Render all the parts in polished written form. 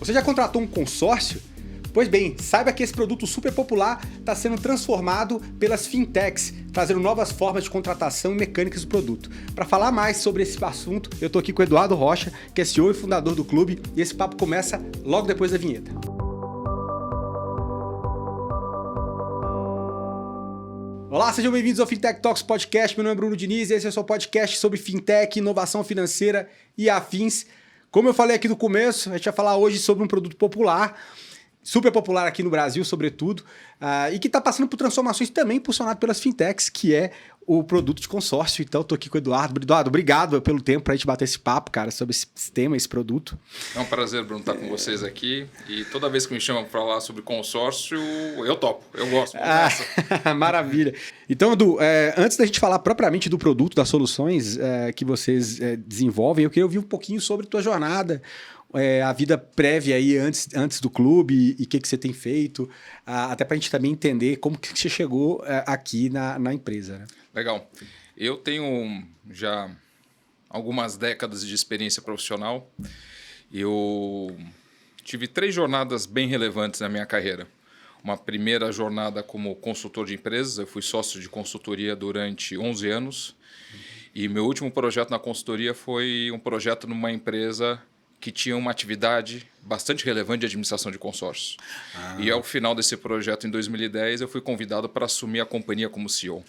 Você já contratou um consórcio? Pois bem, saiba que esse produto super popular está sendo transformado pelas fintechs, trazendo novas formas de contratação e mecânicas do produto. Para falar mais sobre esse assunto, eu estou aqui com o Eduardo Rocha, que é CEO e fundador do clube, e esse papo começa logo depois da vinheta. Olá, sejam bem-vindos ao Fintech Talks Podcast. Meu nome é Bruno Diniz e esse é o seu podcast sobre fintech, inovação financeira e afins. Como eu falei aqui no começo, a gente vai falar hoje sobre um produto popular, super popular aqui no Brasil, sobretudo, e que está passando por transformações também impulsionado pelas fintechs, que é o produto de consórcio. Então, estou aqui com o Eduardo. Eduardo, obrigado pelo tempo para a gente bater esse papo, cara, sobre esse tema, esse produto. É um prazer, Bruno, estar com vocês aqui. E toda vez que me chamam para falar sobre consórcio, eu topo, eu gosto. Maravilha. Então, Edu, antes da gente falar propriamente do produto, das soluções que vocês desenvolvem, eu queria ouvir um pouquinho sobre a tua jornada, a vida prévia aí antes do clube e o que você tem feito, até para a gente também entender como que você chegou aqui na empresa, né? Legal. Eu tenho já algumas décadas de experiência profissional. Eu tive 3 jornadas bem relevantes na minha carreira. Uma primeira jornada como consultor de empresas. Eu fui sócio de consultoria durante 11 anos. E meu último projeto na consultoria foi um projeto numa empresa que tinha uma atividade bastante relevante de administração de consórcios. E ao final desse projeto, em 2010, eu fui convidado para assumir a companhia como CEO.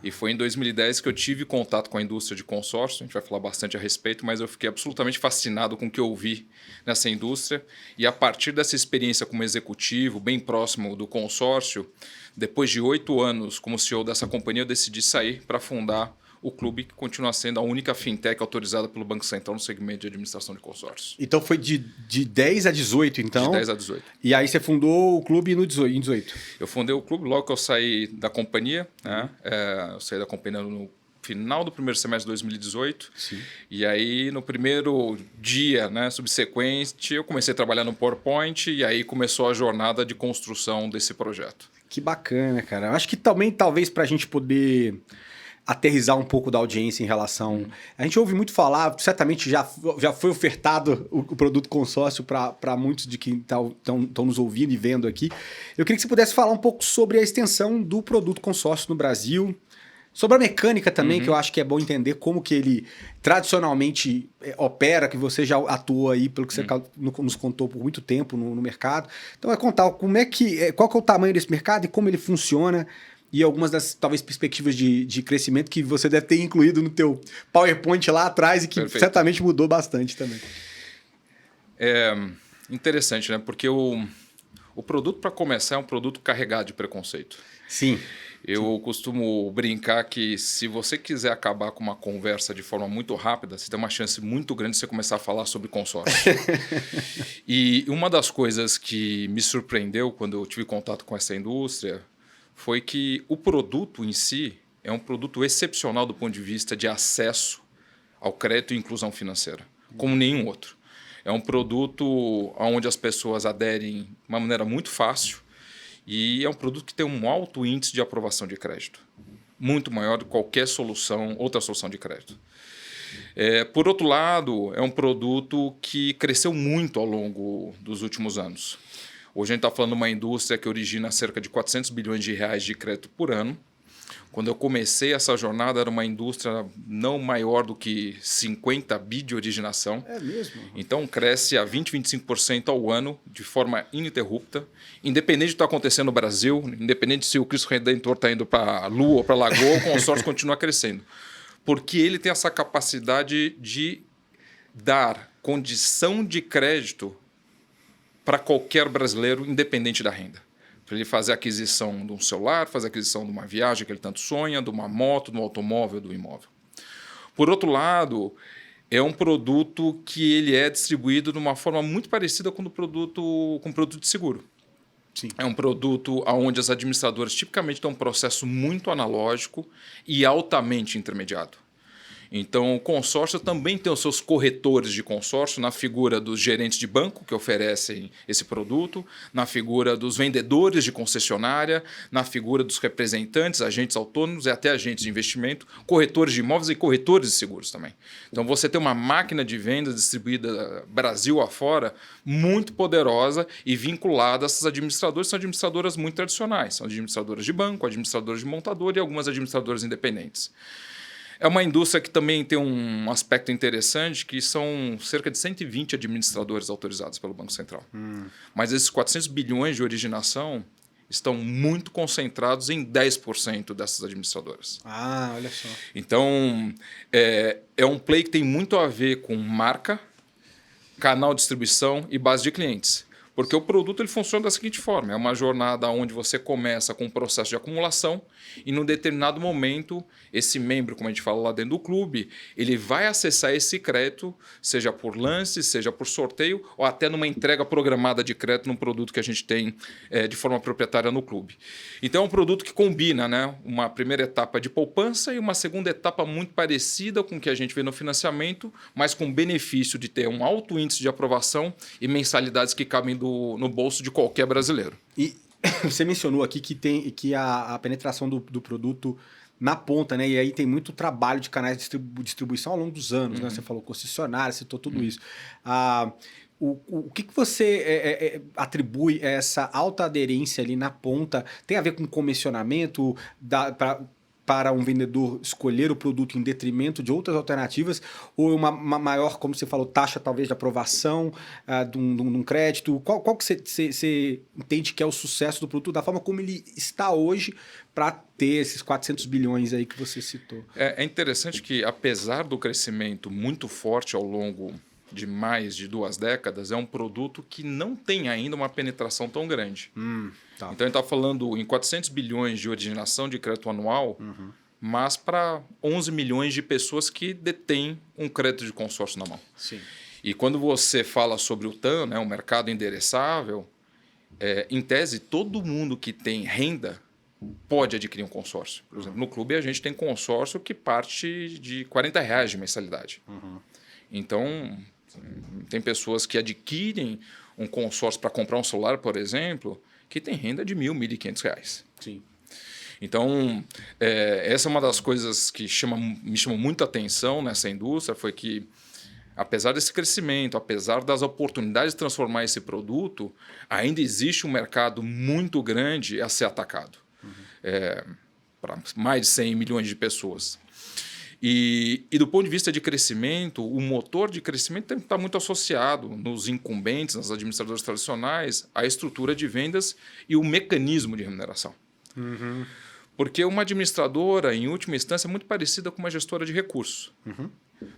E foi em 2010 que eu tive contato com a indústria de consórcio. A gente vai falar bastante a respeito, mas eu fiquei absolutamente fascinado com o que eu vi nessa indústria. E a partir dessa experiência como executivo, bem próximo do consórcio, depois de 8 anos como CEO dessa companhia, eu decidi sair para fundar o clube, que continua sendo a única fintech autorizada pelo Banco Central no segmento de administração de consórcios. Então foi de 10 a 18, então? De 10 a 18. E aí você fundou o clube em 18? Eu fundei o clube logo que eu saí da companhia. Né? Eu saí da companhia no final do primeiro semestre de 2018. Sim. E aí, no primeiro dia, né, subsequente, eu comecei a trabalhar no PowerPoint e aí começou a jornada de construção desse projeto. Que bacana, cara. Eu acho que também, talvez, para a gente poder aterrizar um pouco da audiência em relação... A gente ouve muito falar, certamente já foi ofertado o produto consórcio para muitos de quem estão nos ouvindo e vendo aqui. Eu queria que você pudesse falar um pouco sobre a extensão do produto consórcio no Brasil, sobre a mecânica também, que eu acho que é bom entender como que ele tradicionalmente opera, que você já atuou aí, pelo que você nos contou por muito tempo no mercado. Então, contar qual que é o tamanho desse mercado e como ele funciona, e algumas das, talvez, perspectivas de crescimento que você deve ter incluído no teu PowerPoint lá atrás e que Perfeito. Certamente mudou bastante também. É interessante, né? Porque o produto, para começar, é um produto carregado de preconceito. Sim. Eu costumo brincar que se você quiser acabar com uma conversa de forma muito rápida, você tem uma chance muito grande de você começar a falar sobre consórcio. E uma das coisas que me surpreendeu quando eu tive contato com essa indústria foi que o produto em si é um produto excepcional do ponto de vista de acesso ao crédito e inclusão financeira, como nenhum outro. É um produto onde as pessoas aderem de uma maneira muito fácil e é um produto que tem um alto índice de aprovação de crédito, muito maior do que qualquer outra solução de crédito. Por outro lado, é um produto que cresceu muito ao longo dos últimos anos. Hoje a gente está falando de uma indústria que origina cerca de 400 bilhões de reais de crédito por ano. Quando eu comecei essa jornada, era uma indústria não maior do que 50 bi de originação. É mesmo? Então, cresce a 20%, 25% ao ano, de forma ininterrupta. Independente do que está acontecendo no Brasil, independente se o Cristo Redentor está indo para a Lua ou para a Lagoa, o consórcio continua crescendo. Porque ele tem essa capacidade de dar condição de crédito para qualquer brasileiro, independente da renda. Para ele fazer a aquisição de um celular, fazer a aquisição de uma viagem que ele tanto sonha, de uma moto, de um automóvel, do imóvel. Por outro lado, é um produto que ele é distribuído de uma forma muito parecida com o produto de seguro. Sim. É um produto onde as administradoras tipicamente têm um processo muito analógico e altamente intermediado. Então, o consórcio também tem os seus corretores de consórcio na figura dos gerentes de banco que oferecem esse produto, na figura dos vendedores de concessionária, na figura dos representantes, agentes autônomos e até agentes de investimento, corretores de imóveis e corretores de seguros também. Então, você tem uma máquina de vendas distribuída Brasil afora muito poderosa e vinculada a essas administradoras, são administradoras muito tradicionais, são administradoras de banco, administradoras de montador e algumas administradoras independentes. É uma indústria que também tem um aspecto interessante, que são cerca de 120 administradores autorizados pelo Banco Central. Mas esses 400 bilhões de originação estão muito concentrados em 10% dessas administradoras. Ah, olha só. Então, é um play que tem muito a ver com marca, canal de distribuição e base de clientes. Porque o produto ele funciona da seguinte forma: é uma jornada onde você começa com um processo de acumulação e, num determinado momento, esse membro, como a gente fala lá dentro do clube, ele vai acessar esse crédito, seja por lance, seja por sorteio, ou até numa entrega programada de crédito num produto que a gente tem de forma proprietária no clube. Então, é um produto que combina, né, uma primeira etapa de poupança e uma segunda etapa muito parecida com o que a gente vê no financiamento, mas com o benefício de ter um alto índice de aprovação e mensalidades que cabem no bolso de qualquer brasileiro. E você mencionou aqui que a penetração do produto na ponta, né? E aí tem muito trabalho de canais de distribuição ao longo dos anos, né? Você falou concessionária, citou tudo isso. O que você atribui a essa alta aderência ali na ponta? Tem a ver com comissionamento para um vendedor escolher o produto em detrimento de outras alternativas, ou uma maior, como você falou, taxa talvez de aprovação de um crédito? Qual que você entende que é o sucesso do produto, da forma como ele está hoje para ter esses 400 bilhões aí que você citou? É interessante que, apesar do crescimento muito forte ao longo de mais de 2 décadas, é um produto que não tem ainda uma penetração tão grande. Tá. Então, a gente está falando em 400 bilhões de originação de crédito anual, mas para 11 milhões de pessoas que detêm um crédito de consórcio na mão. Sim. E quando você fala sobre o TAM, né, o mercado endereçável, em tese, todo mundo que tem renda pode adquirir um consórcio. Por exemplo, no clube a gente tem consórcio que parte de R$40 de mensalidade. Então, tem pessoas que adquirem um consórcio para comprar um celular, por exemplo, que tem renda de R$1.000, R$1.500. Sim. Então, essa é uma das coisas que me chamou muita atenção nessa indústria, foi que, apesar desse crescimento, apesar das oportunidades de transformar esse produto, ainda existe um mercado muito grande a ser atacado. Para mais de 100 milhões de pessoas. E do ponto de vista de crescimento, o motor de crescimento tem que estar muito associado nos incumbentes, nas administradoras tradicionais, à estrutura de vendas e o mecanismo de remuneração. Porque uma administradora, em última instância, é muito parecida com uma gestora de recursos.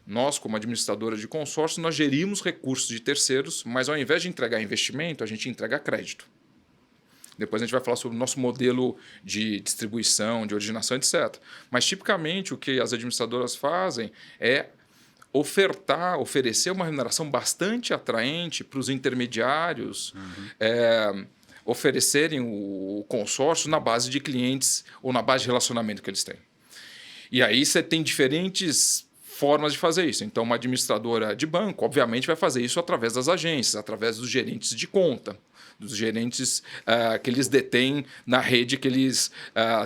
Nós, como administradora de consórcio, nós gerimos recursos de terceiros, mas ao invés de entregar investimento, a gente entrega crédito. Depois a gente vai falar sobre o nosso modelo de distribuição, de originação, etc. Mas, tipicamente, o que as administradoras fazem é oferecer uma remuneração bastante atraente para os intermediários, oferecerem o consórcio na base de clientes ou na base de relacionamento que eles têm. E aí você tem diferentes formas de fazer isso. Então, uma administradora de banco, obviamente, vai fazer isso através das agências, através dos gerentes de conta, dos gerentes que eles detêm na rede que eles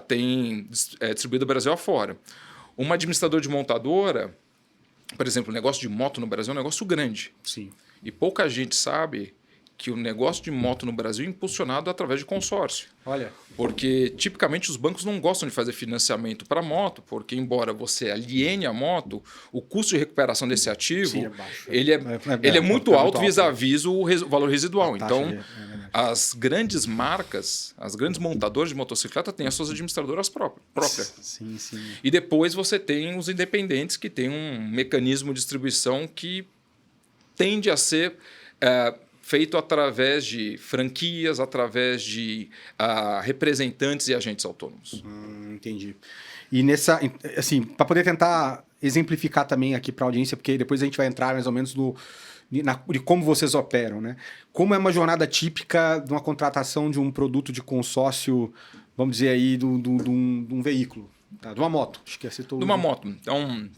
têm distribuído o Brasil afora. Uma administradora de montadora, por exemplo, o negócio de moto no Brasil é um negócio grande. Sim. E pouca gente sabe que o negócio de moto no Brasil é impulsionado através de consórcio. Olha. Porque, tipicamente, os bancos não gostam de fazer financiamento para moto, porque, embora você aliene a moto, o custo de recuperação desse ativo, sim, é baixo. ele é muito alto vis-à-vis o valor residual. Então, as grandes marcas, as grandes montadoras de motocicleta têm as suas administradoras próprias. Sim. E depois você tem os independentes, que têm um mecanismo de distribuição que tende a ser feito através de franquias, através de representantes e agentes autônomos. Entendi. E assim, para poder tentar exemplificar também aqui para a audiência, porque depois a gente vai entrar mais ou menos de como vocês operam, né? Como é uma jornada típica de uma contratação de um produto de consórcio, vamos dizer aí, de um veículo, tá? De uma moto. Acho que citou. De uma moto. Então,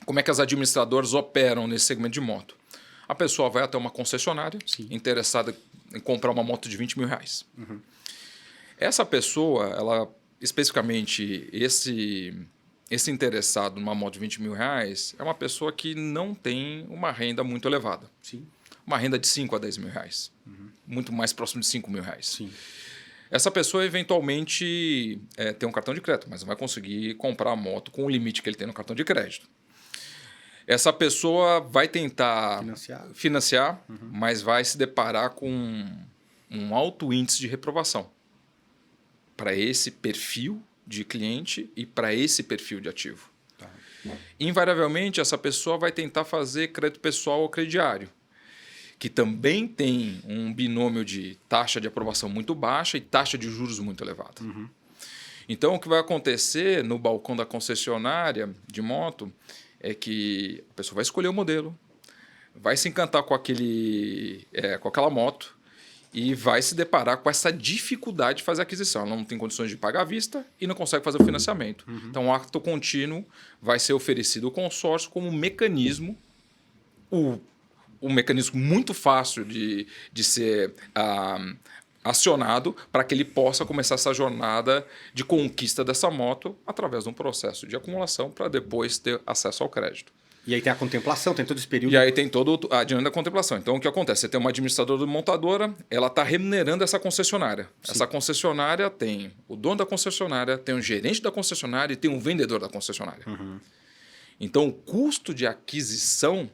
Como é que as administradoras operam nesse segmento de moto? A pessoa vai até uma concessionária interessada em comprar uma moto de R$20.000. Essa pessoa, ela especificamente, esse interessado numa moto de R$20.000 é uma pessoa que não tem uma renda muito elevada. Sim. Uma renda de R$5.000 a R$10.000. Muito mais próximo de R$5.000. Sim. Essa pessoa, eventualmente, tem um cartão de crédito, mas não vai conseguir comprar a moto com o limite que ele tem no cartão de crédito. Essa pessoa vai tentar financiar, mas vai se deparar com um alto índice de reprovação para esse perfil de cliente e para esse perfil de ativo. Tá. Invariavelmente, essa pessoa vai tentar fazer crédito pessoal ou crediário, que também tem um binômio de taxa de aprovação muito baixa e taxa de juros muito elevada. Então, o que vai acontecer no balcão da concessionária de moto é que a pessoa vai escolher o modelo, vai se encantar com aquela moto e vai se deparar com essa dificuldade de fazer a aquisição. Ela não tem condições de pagar à vista e não consegue fazer o financiamento. Então, o ato contínuo vai ser oferecido ao consórcio como um mecanismo, um mecanismo muito fácil de ser acionado para que ele possa começar essa jornada de conquista dessa moto através de um processo de acumulação para depois ter acesso ao crédito. E aí tem a contemplação, tem todo esse período. E aí tem todo a dinâmica da contemplação. Então, o que acontece? Você tem uma administradora de montadora, ela está remunerando essa concessionária. Sim. Essa concessionária tem o dono da concessionária, tem o gerente da concessionária e tem um vendedor da concessionária. Então, o custo de aquisição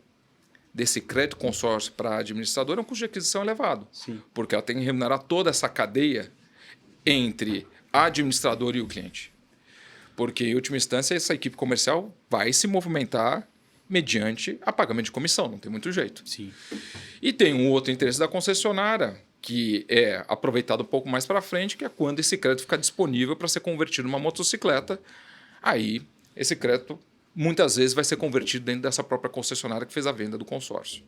desse crédito consórcio para a administradora é um custo de aquisição elevado. Sim. Porque ela tem que remunerar toda essa cadeia entre a administradora e o cliente. Porque, em última instância, essa equipe comercial vai se movimentar mediante a pagamento de comissão, não tem muito jeito. Sim. E tem um outro interesse da concessionária, que é aproveitado um pouco mais para frente, que é quando esse crédito fica disponível para ser convertido numa motocicleta. Aí, esse crédito muitas vezes vai ser convertido dentro dessa própria concessionária que fez a venda do consórcio.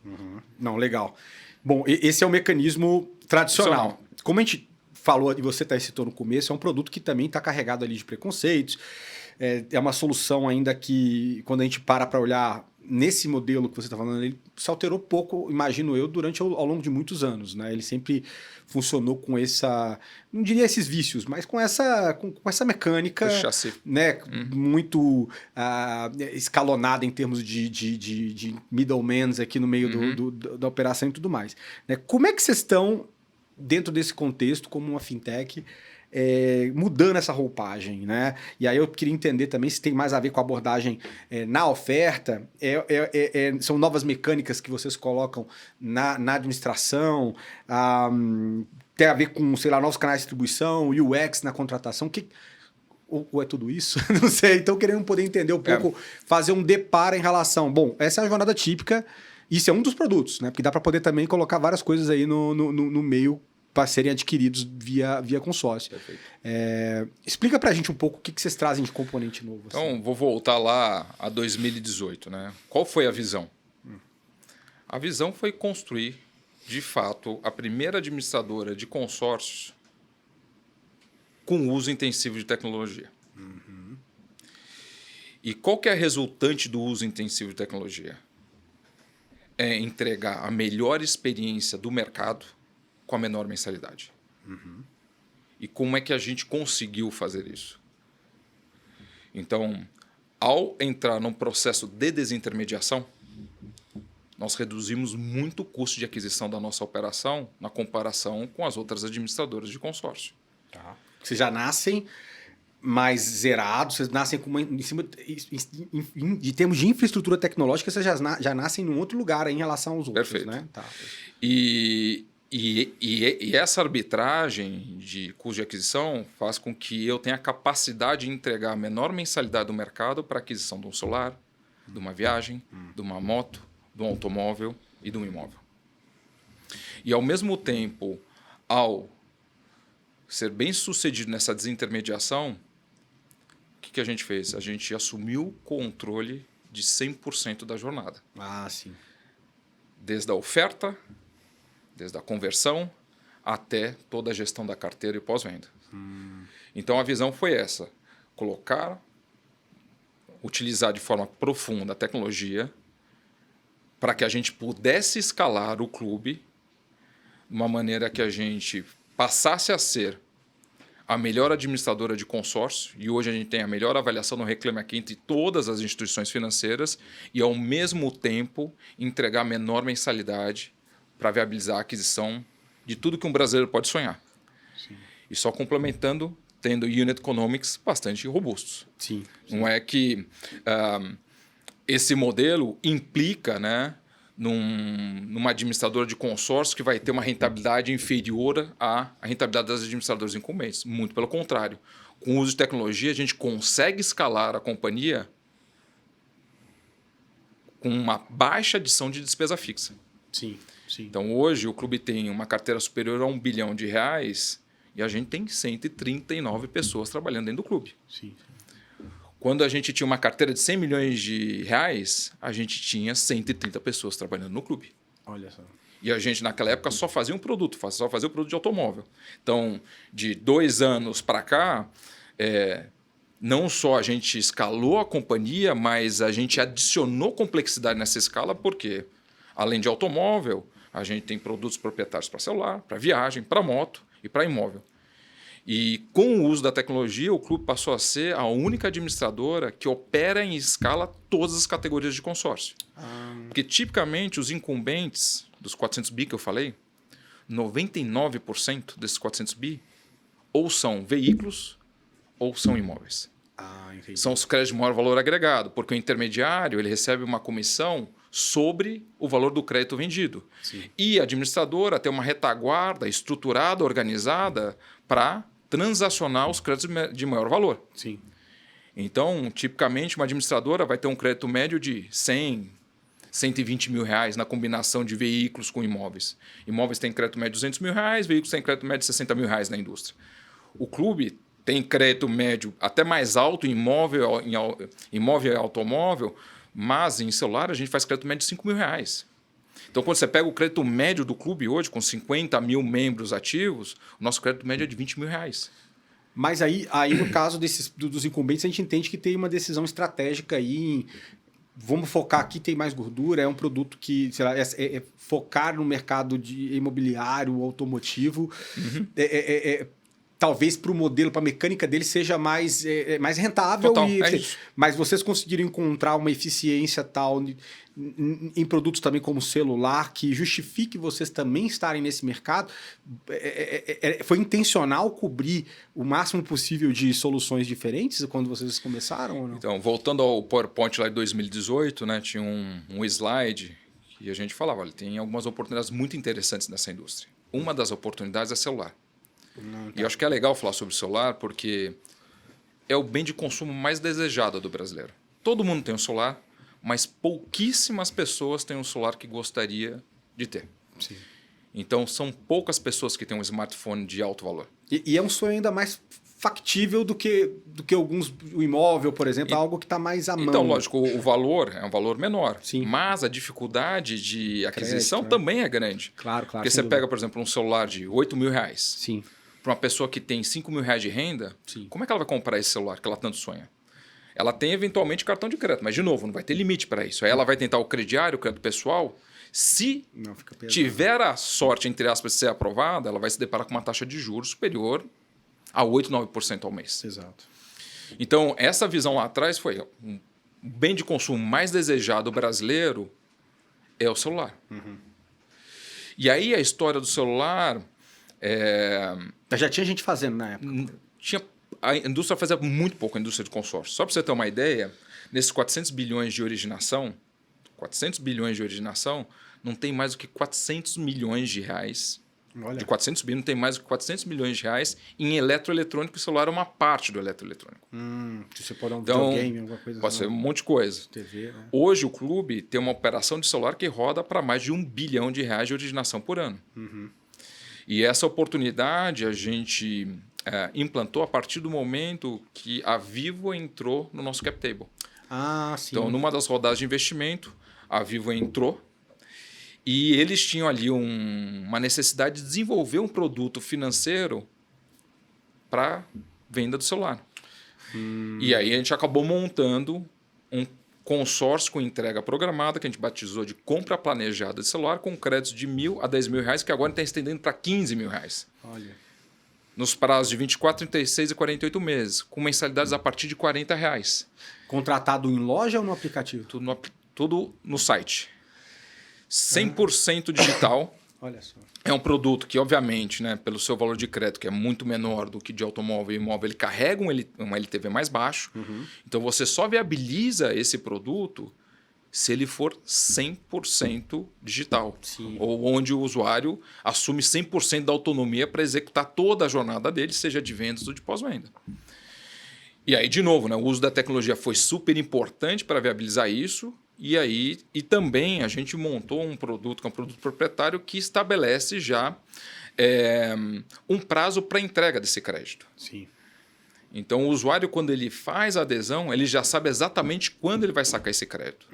Não, legal. Bom, esse é o mecanismo tradicional. Como a gente falou, e você citou no começo, é um produto que também está carregado ali de preconceitos. É uma solução ainda que, quando a gente para olhar nesse modelo que você está falando, ele se alterou pouco, imagino eu, ao longo de muitos anos. Né? Ele sempre funcionou com não diria esses vícios, mas com essa mecânica, né? Muito escalonada em termos de middlemans aqui no meio da operação e tudo mais. Né? Como é que vocês estão, dentro desse contexto, como uma fintech, mudando essa roupagem, né? E aí eu queria entender também se tem mais a ver com a abordagem na oferta, são novas mecânicas que vocês colocam na administração, tem a ver com, sei lá, novos canais de distribuição, UX na contratação, ou é tudo isso? Não sei, então querendo poder entender um pouco, fazer um deparo em relação, bom, essa é a jornada típica, isso é um dos produtos, né? Porque dá para poder também colocar várias coisas aí no meio para serem adquiridos via consórcio. Explica para a gente um pouco o que vocês trazem de componente novo. Então, vou voltar lá a 2018. Né? Qual foi a visão? A visão foi construir, de fato, a primeira administradora de consórcios com uso intensivo de tecnologia. E qual que é a resultante do uso intensivo de tecnologia? É entregar a melhor experiência do mercado com a menor mensalidade. E como é que a gente conseguiu fazer isso? Então, ao entrar num processo de desintermediação, nós reduzimos muito o custo de aquisição da nossa operação na comparação com as outras administradoras de consórcio. Tá. Vocês já nascem mais zerados, vocês nascem com de termos de infraestrutura tecnológica, vocês já nascem num outro lugar em relação aos outros. Perfeito. Né? Tá. E essa arbitragem de custo de aquisição faz com que eu tenha a capacidade de entregar a menor mensalidade do mercado para a aquisição de um celular, de uma viagem, de uma moto, de um automóvel e de um imóvel. E, ao mesmo tempo, ao ser bem sucedido nessa desintermediação, o que a gente fez? A gente assumiu o controle de 100% da jornada. Sim. Desde a oferta, desde a conversão até toda a gestão da carteira e pós-venda. Então, a visão foi essa. Colocar utilizar de forma profunda a tecnologia para que a gente pudesse escalar o clube de uma maneira que a gente passasse a ser a melhor administradora de consórcio, e hoje a gente tem a melhor avaliação no Reclame Aqui entre todas as instituições financeiras, e ao mesmo tempo entregar a menor mensalidade para viabilizar a aquisição de tudo que um brasileiro pode sonhar. Sim. E só complementando, tendo unit economics bastante robustos. Sim. Não é que esse modelo implica, né, numa administradora de consórcio que vai ter uma rentabilidade inferior à rentabilidade das administradoras incumbentes. Muito pelo contrário. Com o uso de tecnologia, a gente consegue escalar a companhia com uma baixa adição de despesa fixa. Sim, sim. Então, hoje, o clube tem uma carteira superior a R$1 bilhão e a gente tem 139 pessoas trabalhando dentro do clube. Sim. Quando a gente tinha uma carteira de R$100 milhões, a gente tinha 130 pessoas trabalhando no clube. Olha só. E a gente, naquela época, só fazia um produto, só fazia o produto de automóvel. Então, de 2 anos para cá, não só a gente escalou a companhia, mas a gente adicionou complexidade nessa escala, porque, além de automóvel, a gente tem produtos proprietários para celular, para viagem, para moto e para imóvel. E com o uso da tecnologia, o clube passou a ser a única administradora que opera em escala todas as categorias de consórcio. Porque, tipicamente, os incumbentes dos 400 bi que eu falei, 99% desses 400 bi ou são veículos ou são imóveis. Entendi. São os créditos de maior valor agregado, porque o intermediário ele recebe uma comissão sobre o valor do crédito vendido. Sim. E a administradora tem uma retaguarda estruturada, organizada para transacionar os créditos de maior valor. Sim. Então, tipicamente, uma administradora vai ter um crédito médio de 100, 120 mil reais na combinação de veículos com imóveis. Imóveis têm crédito médio de 200 mil reais, veículos têm crédito médio de 60 mil reais na indústria. O clube tem crédito médio até mais alto em imóvel e automóvel, mas em celular a gente faz crédito médio de 5 mil reais. Então, quando você pega o crédito médio do clube hoje, com 50 mil membros ativos, o nosso crédito médio é de 20 mil reais. Mas aí no caso dos incumbentes, a gente entende que tem uma decisão estratégica aí em vamos focar aqui, tem mais gordura, é um produto que, sei lá, focar no mercado de imobiliário, automotivo, talvez para o modelo, para a mecânica dele seja mais rentável. Total, isso. Mas vocês conseguiram encontrar uma eficiência tal em produtos também como celular que justifique vocês também estarem nesse mercado? Foi intencional cobrir o máximo possível de soluções diferentes quando vocês começaram ou não? Então, voltando ao PowerPoint lá de 2018, né, tinha um slide e a gente falava, olha, tem algumas oportunidades muito interessantes nessa indústria. Uma das oportunidades é celular. E eu acho que é legal falar sobre o celular porque é o bem de consumo mais desejado do brasileiro. Todo mundo tem um celular, mas pouquíssimas pessoas têm um celular que gostaria de ter. Sim. Então, são poucas pessoas que têm um smartphone de alto valor. E é um sonho ainda mais factível do que o imóvel, por exemplo, algo que está mais à mão. Então, lógico, o valor é um valor menor. Sim. Mas a dificuldade de aquisição Crédito, também é grande. Claro. Porque você pega, por exemplo, um celular de 8 mil reais. Sim. Para uma pessoa que tem 5 mil reais de renda, Sim. como é que ela vai comprar esse celular que ela tanto sonha? Ela tem, eventualmente, cartão de crédito, mas, de novo, não vai ter limite para isso. Aí ela vai tentar o crediário, o crédito pessoal. Se tiver a sorte, entre aspas, de ser aprovada, ela vai se deparar com uma taxa de juros superior a 8%, 9% ao mês. Exato. Então, essa visão lá atrás foi um bem de consumo mais desejado brasileiro é o celular. Uhum. E aí a história do celular... Já tinha gente fazendo na época. A indústria fazia muito pouco, a indústria de consórcio. Só para você ter uma ideia, nesses 400 bilhões de originação, não tem mais do que 400 milhões de reais. Olha. De 400 bilhões, não tem mais do que 400 milhões de reais em eletroeletrônico. E o celular é uma parte do eletroeletrônico. Você pode dar um então, videogame, alguma coisa pode ser um monte de coisa. TV, né? Hoje o clube tem uma operação de celular que roda para mais de R$1 bilhão de originação por ano. Uhum. E essa oportunidade a gente implantou a partir do momento que a Vivo entrou no nosso cap table. Sim. Então, numa das rodadas de investimento, a Vivo entrou e eles tinham ali uma necessidade de desenvolver um produto financeiro para venda do celular. E aí a gente acabou montando um consórcio com entrega programada, que a gente batizou de compra planejada de celular, com créditos de R$1.000 a R$10.000, que agora está estendendo para R$15.000. Olha. Nos prazos de 24, 36 e 48 meses, com mensalidades a partir de R$40. Contratado em loja ou no aplicativo? Tudo no site. 100% digital. Olha só. É um produto que, obviamente, né, pelo seu valor de crédito, que é muito menor do que de automóvel e imóvel, ele carrega um LTV mais baixo. Então, você só viabiliza esse produto se ele for 100% digital. Sim. Ou onde o usuário assume 100% da autonomia para executar toda a jornada dele, seja de vendas ou de pós-venda. E aí, de novo, né, o uso da tecnologia foi super importante para viabilizar isso. E também a gente montou um produto, que é um produto proprietário, que estabelece já um prazo para entrega desse crédito. Sim. Então, o usuário, quando ele faz a adesão, ele já sabe exatamente quando ele vai sacar esse crédito.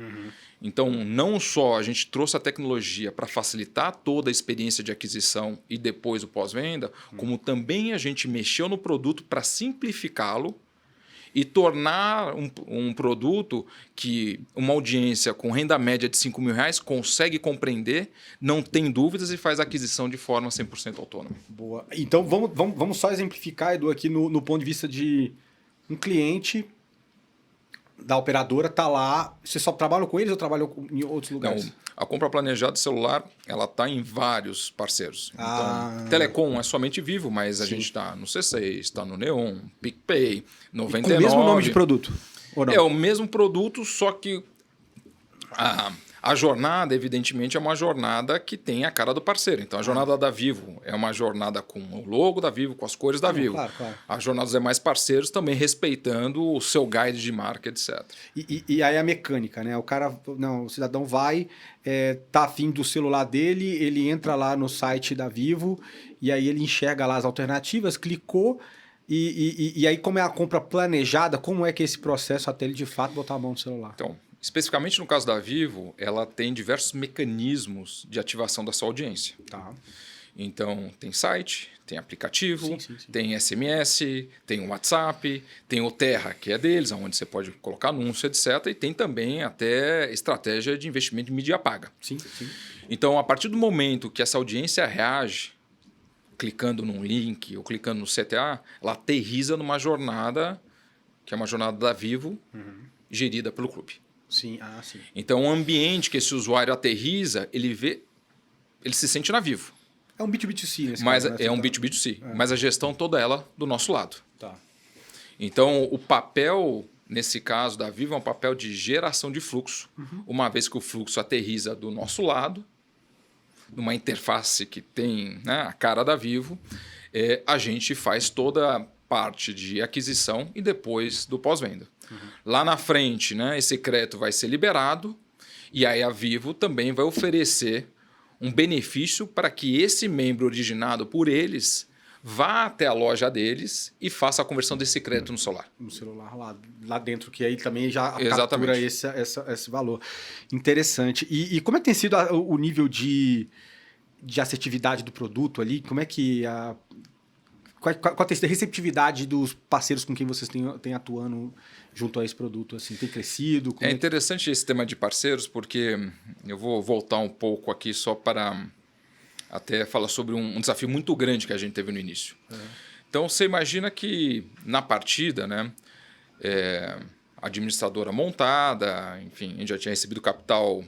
Então, não só a gente trouxe a tecnologia para facilitar toda a experiência de aquisição e depois o pós-venda, como também a gente mexeu no produto para simplificá-lo e tornar um produto que uma audiência com renda média de R$5.000 consegue compreender, não tem dúvidas e faz a aquisição de forma 100% autônoma. Boa. Então, vamos só exemplificar, Edu, aqui no ponto de vista de um cliente da operadora está lá. Você só trabalha com eles ou trabalha em outros lugares? Não, a compra planejada de celular ela está em vários parceiros. Então, Telecom é somente Vivo, mas a gente está no C6, está no Neon, PicPay, 99. Com o mesmo nome de produto? Ou não? É o mesmo produto, só que a jornada, evidentemente, é uma jornada que tem a cara do parceiro. Então, a jornada da Vivo é uma jornada com o logo da Vivo, com as cores da Vivo. Claro, claro. A jornada dos demais parceiros também respeitando o seu guide de marca, etc. E aí a mecânica, né? O cidadão vai, tá afim do celular dele, ele entra lá no site da Vivo e aí ele enxerga lá as alternativas, clicou e aí como é a compra planejada, como é que é esse processo até ele de fato botar a mão no celular? Então, especificamente no caso da Vivo, ela tem diversos mecanismos de ativação da sua audiência. Tá. Então, tem site, tem aplicativo, Sim. tem SMS, tem o WhatsApp, tem o Terra, que é deles, onde você pode colocar anúncio, etc. E tem também até estratégia de investimento em mídia paga. Sim. Então, a partir do momento que essa audiência reage, clicando num link ou clicando no CTA, ela aterriza numa jornada, que é uma jornada da Vivo, gerida pelo clube. Sim. Então, o ambiente que esse usuário aterriza, ele se sente na Vivo. É um B2B2C nesse Mas caso, né? é um B2B2C. Mas a gestão toda ela do nosso lado. Tá. Então, o papel, nesse caso da Vivo, é um papel de geração de fluxo. Uma vez que o fluxo aterriza do nosso lado, numa interface que tem, né, a cara da Vivo, a gente faz toda a parte de aquisição e depois do pós-venda. Lá na frente, né, esse crédito vai ser liberado e aí a Vivo também vai oferecer um benefício para que esse membro originado por eles vá até a loja deles e faça a conversão desse crédito no celular. No celular lá dentro, que aí também já Exatamente. captura esse valor. Interessante. E como é que tem sido o nível de assertividade do produto ali? Como é que qual tem sido a receptividade dos parceiros com quem vocês têm atuando junto a esse produto? Assim, tem crescido? É interessante esse tema de parceiros, porque eu vou voltar um pouco aqui só para até falar sobre um desafio muito grande que a gente teve no início. Então, você imagina que na partida, né, administradora montada, enfim, a gente já tinha recebido capital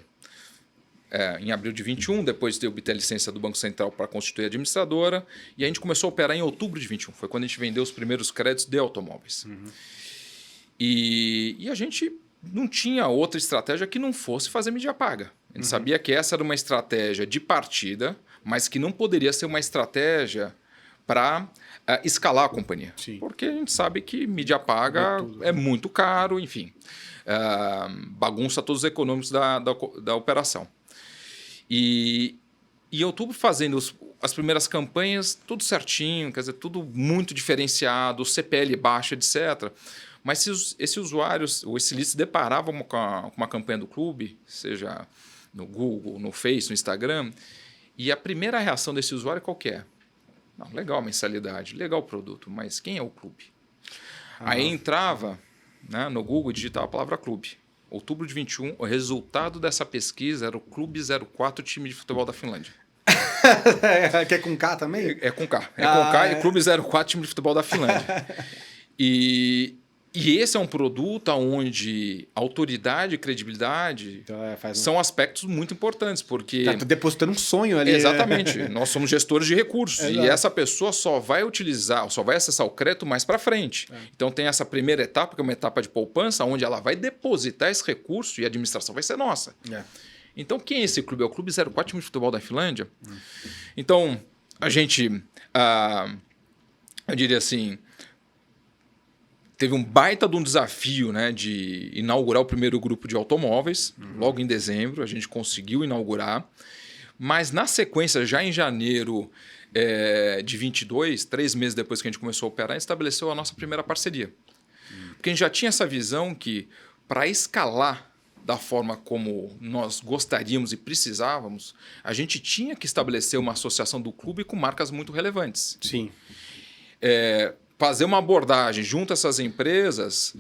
em abril de 21, depois de obter a licença do Banco Central para constituir a administradora, e a gente começou a operar em outubro de 21. Foi quando a gente vendeu os primeiros créditos de automóveis. E a gente não tinha outra estratégia que não fosse fazer mídia paga. A gente sabia que essa era uma estratégia de partida, mas que não poderia ser uma estratégia para escalar a companhia. Sim. Porque a gente sabe que mídia paga é muito caro, enfim, bagunça todos os econômicos da operação. E em outubro, fazendo as primeiras campanhas, tudo certinho, quer dizer, tudo muito diferenciado, CPL baixo, etc. Mas se esse usuário, ou esse lead se deparava com uma campanha do clube, seja no Google, no Face, no Instagram, e a primeira reação desse usuário qual que é? Não, legal a mensalidade, legal o produto, mas quem é o clube? Aí entrava, né, no Google e digitava a palavra clube. outubro de 21, o resultado dessa pesquisa era o Clube 04, time de futebol da Finlândia. Que é com K também? É com K. É com K e Clube 04, time de futebol da Finlândia. E esse é um produto onde autoridade e credibilidade Então, são aspectos muito importantes, porque... Tá depositando um sonho ali. Exatamente. Nós somos gestores de recursos. Exato. E essa pessoa só vai acessar o crédito mais para frente. Então tem essa primeira etapa, que é uma etapa de poupança, onde ela vai depositar esse recurso e a administração vai ser nossa. Então quem é esse clube? É o Clube 04, time de futebol da Finlândia. Então a gente, eu diria assim, teve um baita de um desafio, né, de inaugurar o primeiro grupo de automóveis. Logo em dezembro, a gente conseguiu inaugurar. Mas, na sequência, já em janeiro de 22, 3 meses depois que a gente começou a operar, a gente estabeleceu a nossa primeira parceria. Porque a gente já tinha essa visão que, para escalar da forma como nós gostaríamos e precisávamos, a gente tinha que estabelecer uma associação do clube com marcas muito relevantes. Sim. Fazer uma abordagem junto a essas empresas,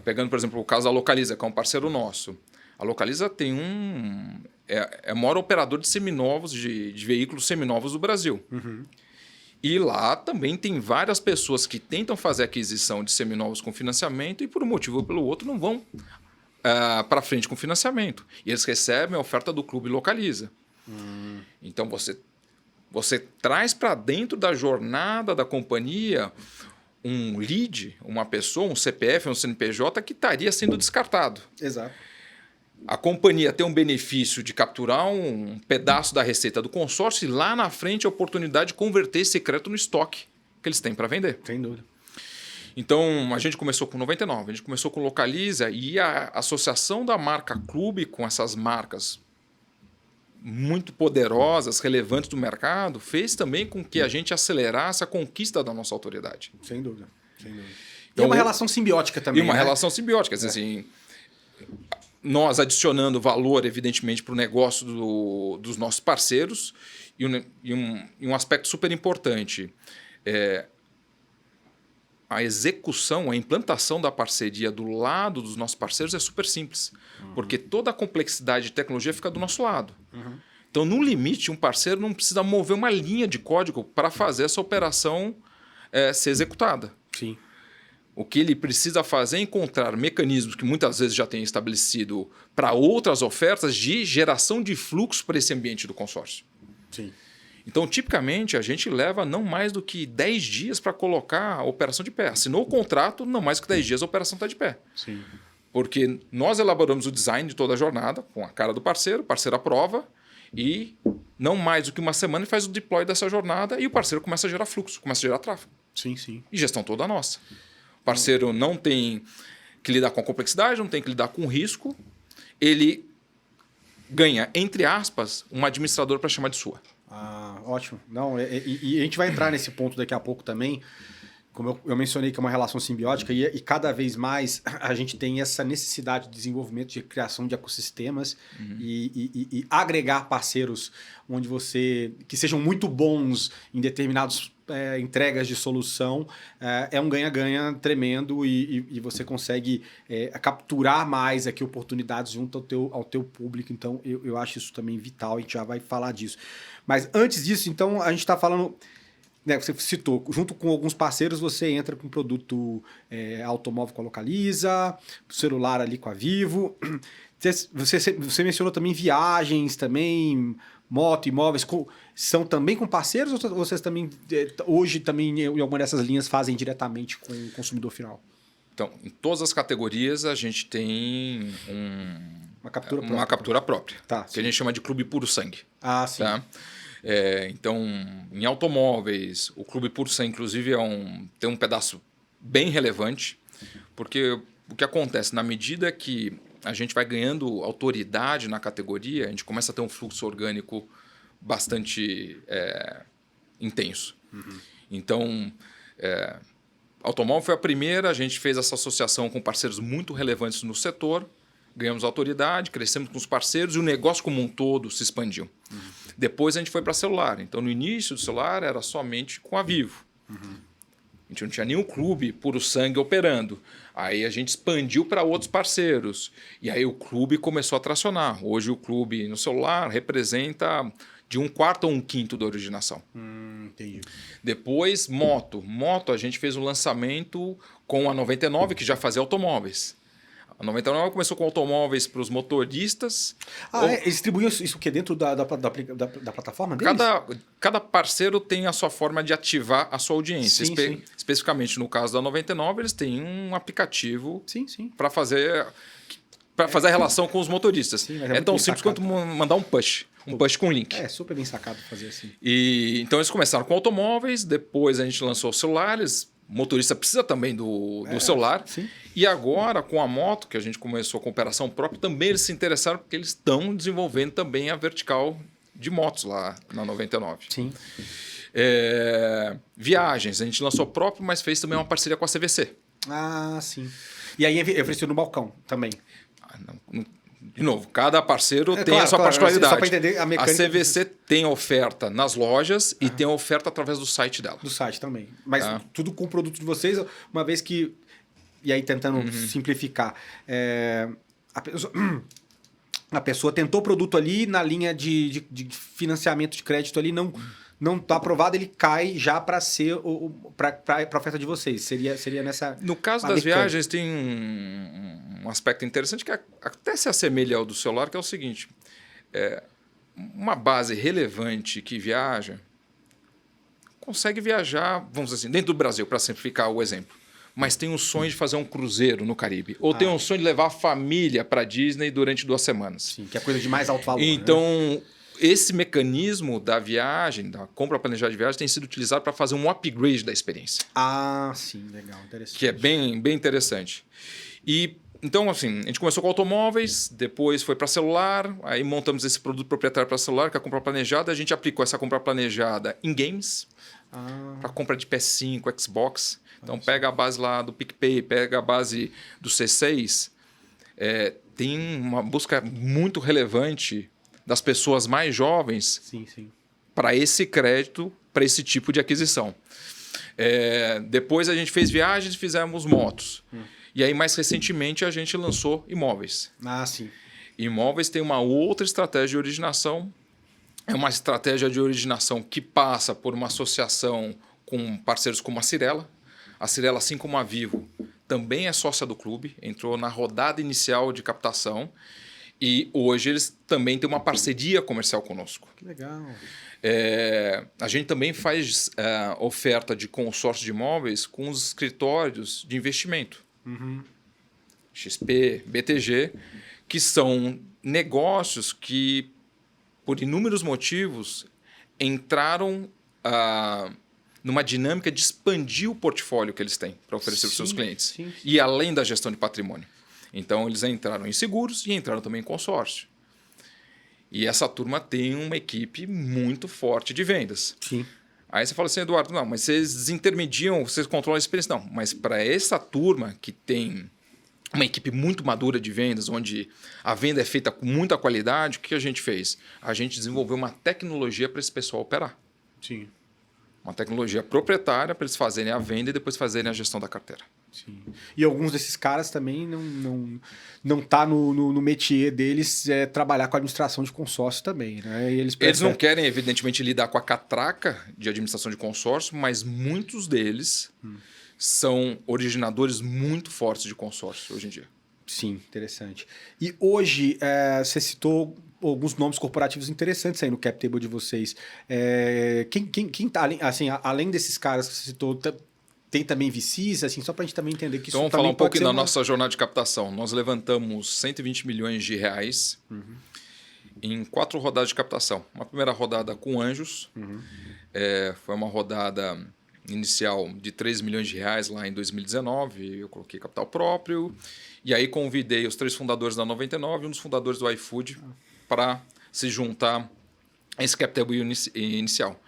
pegando, por exemplo, o caso da Localiza, que é um parceiro nosso. A Localiza tem é o maior operador de seminovos, de veículos seminovos do Brasil. E lá também tem várias pessoas que tentam fazer aquisição de seminovos com financiamento e, por um motivo ou pelo outro, não vão para frente com financiamento. E eles recebem a oferta do clube Localiza. Então, você traz para dentro da jornada da companhia um lead, uma pessoa, um CPF, um CNPJ que estaria sendo descartado. Exato. A companhia tem um benefício de capturar um pedaço da receita do consórcio e lá na frente a oportunidade de converter esse crédito no estoque que eles têm para vender. Sem dúvida. Então, a gente começou com 99, a gente começou com Localiza e a associação da marca clube com essas marcas muito poderosas, relevantes do mercado, fez também com que a gente acelerasse a conquista da nossa autoridade. Sem dúvida. Sem dúvida. Então, e uma relação simbiótica também. E uma relação simbiótica. Assim, nós adicionando valor, evidentemente, para o negócio dos nossos parceiros e um aspecto super importante. A execução, a implantação da parceria do lado dos nossos parceiros é super simples, porque toda a complexidade de tecnologia fica do nosso lado. Então, no limite, um parceiro não precisa mover uma linha de código para fazer essa operação ser executada. Sim. O que ele precisa fazer é encontrar mecanismos que muitas vezes já tem estabelecido para outras ofertas de geração de fluxo para esse ambiente do consórcio. Sim. Então, tipicamente, a gente leva não mais do que 10 dias para colocar a operação de pé. Assinou o contrato, não mais do que 10 dias a operação está de pé. Sim. Porque nós elaboramos o design de toda a jornada, com a cara do parceiro, o parceiro aprova, e não mais do que uma semana ele faz o deploy dessa jornada e o parceiro começa a gerar fluxo, começa a gerar tráfego. Sim, sim. E gestão toda nossa. O parceiro não tem que lidar com a complexidade, não tem que lidar com o risco, ele ganha, entre aspas, um administrador para chamar de sua. Ótimo. Não, e a gente vai entrar nesse ponto daqui a pouco também. Como eu mencionei que é uma relação simbiótica e cada vez mais a gente tem essa necessidade de desenvolvimento, de criação de ecossistemas e agregar parceiros onde que sejam muito bons em determinadas entregas de solução. É um ganha-ganha tremendo e você consegue capturar mais aqui oportunidades junto ao teu público. Então, eu acho isso também vital, a gente já vai falar disso. Mas antes disso, então, a gente está falando... Você citou, junto com alguns parceiros, você entra com produto automóvel com a Localiza, celular ali com a Vivo. Você mencionou também viagens, também moto, imóveis. São também com parceiros ou vocês também, hoje, também em alguma dessas linhas, fazem diretamente com o consumidor final? Então, em todas as categorias, a gente tem uma captura própria, tá, que a gente chama de clube puro sangue. Sim. Tá? Então, em automóveis, o Clube Puro Sangue, inclusive, tem um pedaço bem relevante, porque o que acontece, na medida que a gente vai ganhando autoridade na categoria, a gente começa a ter um fluxo orgânico bastante intenso. Então, automóvel foi a primeira, a gente fez essa associação com parceiros muito relevantes no setor, ganhamos autoridade, crescemos com os parceiros e o negócio como um todo se expandiu. Depois a gente foi para celular. Então, no início do celular era somente com a Vivo. gente não tinha nenhum clube puro sangue operando. Aí a gente expandiu para outros parceiros. E aí o clube começou a tracionar. Hoje o clube no celular representa de 1/4 a 1/5 da originação. Entendi. Depois, moto. Moto, a gente fez um lançamento com a 99, que já fazia automóveis. A 99 começou com automóveis para os motoristas. Eles distribuíam isso que dentro da plataforma deles? Cada parceiro tem a sua forma de ativar a sua audiência. Sim. Especificamente no caso da 99, eles têm um aplicativo Sim. para fazer a relação com os motoristas. Sim, é tão simples quanto mandar um push. Um push com link. É super bem sacado fazer assim. Então eles começaram com automóveis, depois a gente lançou os celulares. O motorista precisa também do celular. Sim. E agora, com a moto, que a gente começou com operação própria, também eles se interessaram porque eles estão desenvolvendo também a vertical de motos lá na 99. Sim. Viagens, a gente lançou próprio, mas fez também uma parceria com a CVC. Sim. E aí ofereceu no balcão também. De novo, cada parceiro tem a sua particularidade. Só para entender a mecânica. A CVC tem oferta nas lojas e tem oferta através do site dela. Do site também. Mas tudo com o produto de vocês, uma vez que... E aí, tentando simplificar. A pessoa tentou o produto ali na linha de financiamento de crédito ali, não está aprovado, ele cai já para ser para a oferta de vocês. Seria nessa... No caso das viagens, tem um aspecto interessante que até se assemelha ao do celular, que é o seguinte. Uma base relevante que viaja consegue viajar, vamos dizer assim, dentro do Brasil, para simplificar o exemplo. Mas tem um sonho de fazer um cruzeiro no Caribe. Ou tem um sonho de levar a família para a Disney durante 2 semanas. Sim, que é coisa de mais alto valor. Então... Esse mecanismo da viagem, da compra planejada de viagem, tem sido utilizado para fazer um upgrade da experiência. Sim, legal, interessante. Que é bem interessante. E então, assim, a gente começou com automóveis, depois foi para celular, aí montamos esse produto proprietário para celular, que é a compra planejada. A gente aplicou essa compra planejada em games, para compra de PS5, Xbox. Então, pega a base lá do PicPay, pega a base do C6. Tem uma busca muito relevante das pessoas mais jovens para esse crédito, para esse tipo de aquisição. Depois a gente fez viagens e fizemos motos. E aí, mais recentemente, a gente lançou imóveis. Sim. Imóveis tem uma outra estratégia de originação. É uma estratégia de originação que passa por uma associação com parceiros como a Cirela. A Cirela, assim como a Vivo, também é sócia do clube, entrou na rodada inicial de captação. E hoje eles também têm uma parceria comercial conosco. Que legal. A gente também faz oferta de consórcio de imóveis com os escritórios de investimento. XP, BTG, que são negócios que, por inúmeros motivos, entraram numa dinâmica de expandir o portfólio que eles têm para oferecer para os seus clientes. E além da gestão de patrimônio. Então, eles entraram em seguros e entraram também em consórcio. E essa turma tem uma equipe muito forte de vendas. Sim. Aí você fala assim, Eduardo, não, mas vocês desintermediam, vocês controlam a experiência. Não, mas para essa turma que tem uma equipe muito madura de vendas, onde a venda é feita com muita qualidade, o que a gente fez? A gente desenvolveu uma tecnologia para esse pessoal operar. Sim. Uma tecnologia proprietária para eles fazerem a venda e depois fazerem a gestão da carteira. Sim. E alguns desses caras também não tá no métier deles trabalhar com a administração de consórcio também, né? E eles não querem, evidentemente, lidar com a catraca de administração de consórcio, mas muitos deles são originadores muito fortes de consórcio hoje em dia. Sim, interessante. E hoje, você citou alguns nomes corporativos interessantes aí no cap table de vocês. Quem tá, assim, além desses caras que você citou, tem também VCs, assim, só para a gente também entender que então, isso vamos falar um pouquinho da nossa jornada de captação. Nós levantamos 120 milhões de reais em 4 rodadas de captação. Uma primeira rodada com anjos, foi uma rodada inicial de 3 milhões de reais lá em 2019, eu coloquei capital próprio, e aí convidei os 3 fundadores da 99 e um dos fundadores do iFood para se juntar a esse cap table inicial.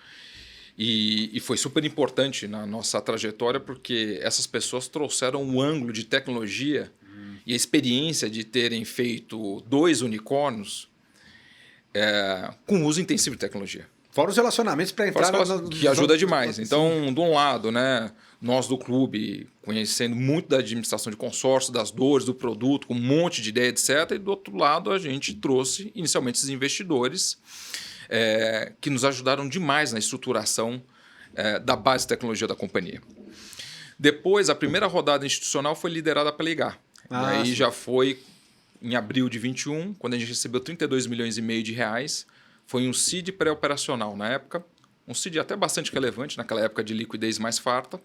E foi super importante na nossa trajetória, porque essas pessoas trouxeram um ângulo de tecnologia e a experiência de terem feito 2 unicórnios com uso intensivo de tecnologia. Fora os relacionamentos para entrar... Que ajuda demais. Então, de um lado, né, nós do clube, conhecendo muito da administração de consórcio, das dores do produto, com um monte de ideia, etc. E do outro lado, a gente trouxe inicialmente esses investidores que nos ajudaram demais na estruturação da base de tecnologia da companhia. Depois, a primeira rodada institucional foi liderada pela IGA. E aí já foi em abril de 21, quando a gente recebeu 32 milhões e meio de reais. Foi um seed pré-operacional na época, um seed até bastante relevante naquela época de liquidez mais farta.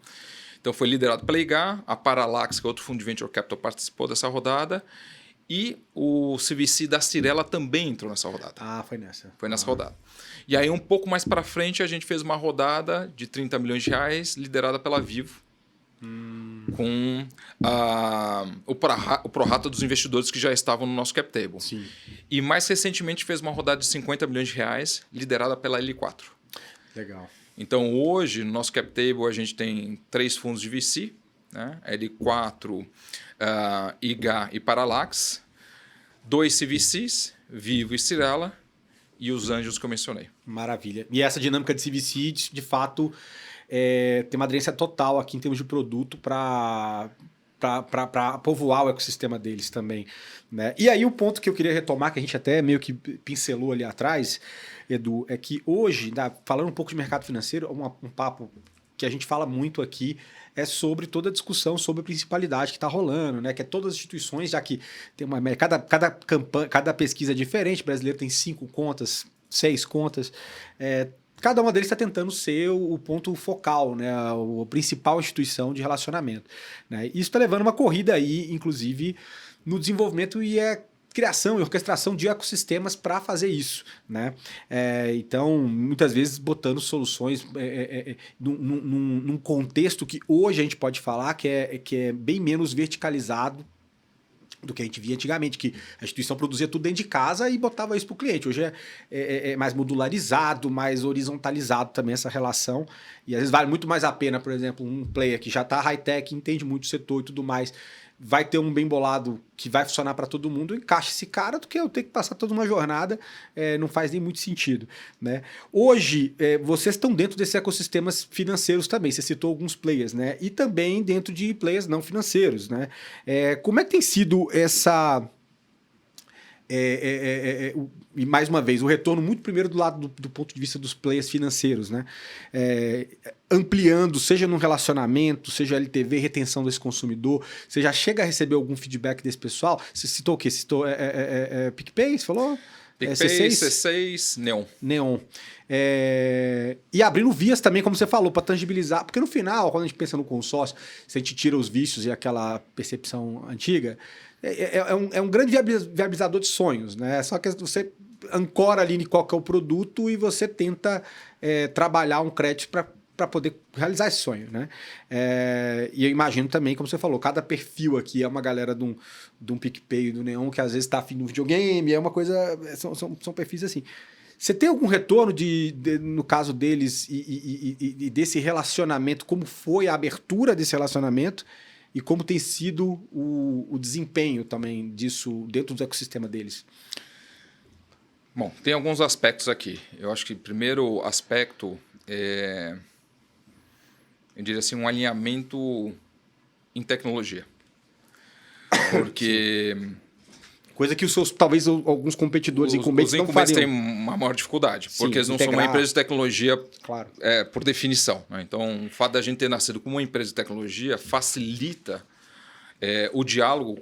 Então foi liderado pela IGA, a Parallax, que é outro fundo de Venture Capital, participou dessa rodada, e o CVC da Cirela também entrou nessa rodada. Foi nessa. Foi nessa rodada. E aí um pouco mais para frente a gente fez uma rodada de 30 milhões de reais, liderada pela Vivo, com o prorata dos investidores que já estavam no nosso cap table. Sim. E mais recentemente fez uma rodada de 50 milhões de reais, liderada pela L4. Legal. Então hoje, no nosso cap table, a gente tem 3 fundos de VC, né? L4, IGA e Parallax, 2 CVCs, Vivo e Cirela, e os anjos que eu mencionei. Maravilha. E essa dinâmica de CVC, de fato... tem uma aderência total aqui em termos de produto para povoar o ecossistema deles também. Né? E aí o ponto que eu queria retomar, que a gente até meio que pincelou ali atrás, Edu, é que hoje, falando um pouco de mercado financeiro, um papo que a gente fala muito aqui é sobre toda a discussão sobre a principalidade que está rolando, né? Que é todas as instituições, já que tem cada pesquisa é diferente, o brasileiro tem 5 contas, 6 contas, cada uma deles está tentando ser o ponto focal, né? A principal instituição de relacionamento. Né? Isso está levando uma corrida aí, inclusive, no desenvolvimento e criação e orquestração de ecossistemas para fazer isso. Né? Então, muitas vezes, botando soluções num contexto que hoje a gente pode falar que é bem menos verticalizado do que a gente via antigamente, que a instituição produzia tudo dentro de casa e botava isso para o cliente. Hoje é mais modularizado, mais horizontalizado também essa relação. E às vezes vale muito mais a pena, por exemplo, um player que já está high-tech, entende muito o setor e tudo mais, vai ter um bem bolado que vai funcionar para todo mundo, encaixa esse cara, do que eu ter que passar toda uma jornada, não faz nem muito sentido. Né? Hoje, vocês estão dentro desses ecossistemas financeiros também, você citou alguns players, né? E também dentro de players não financeiros. Né? Como é que tem sido essa... e mais uma vez, o retorno muito primeiro do lado do ponto de vista dos players financeiros, né? Ampliando, seja no relacionamento, seja LTV, retenção desse consumidor, você já chega a receber algum feedback desse pessoal? Você citou o quê? Citou PicPay, você falou? PicPay, C6, Neon. Neon. E abrindo vias também, como você falou, para tangibilizar. Porque no final, quando a gente pensa no consórcio, se a gente tira os vícios e aquela percepção antiga, é um grande viabilizador de sonhos, né? Só que você ancora ali em qual que é o produto e você tenta trabalhar um crédito para poder realizar esse sonho, né? E eu imagino também, como você falou, cada perfil aqui é uma galera de um PicPay, do Neon, que às vezes está afim de um videogame, é uma coisa... São perfis assim. Você tem algum retorno no caso deles e desse relacionamento? Como foi a abertura desse relacionamento e como tem sido o desempenho também disso dentro do ecossistema deles? Bom, tem alguns aspectos aqui. Eu acho que o primeiro aspecto eu diria assim, um alinhamento em tecnologia. Porque... Coisa que talvez alguns competidores incumbentes não fariam. Os incumbentes têm uma maior dificuldade, porque eles não são uma empresa de tecnologia, claro, por definição. Né? Então, o fato da gente ter nascido como uma empresa de tecnologia facilita o diálogo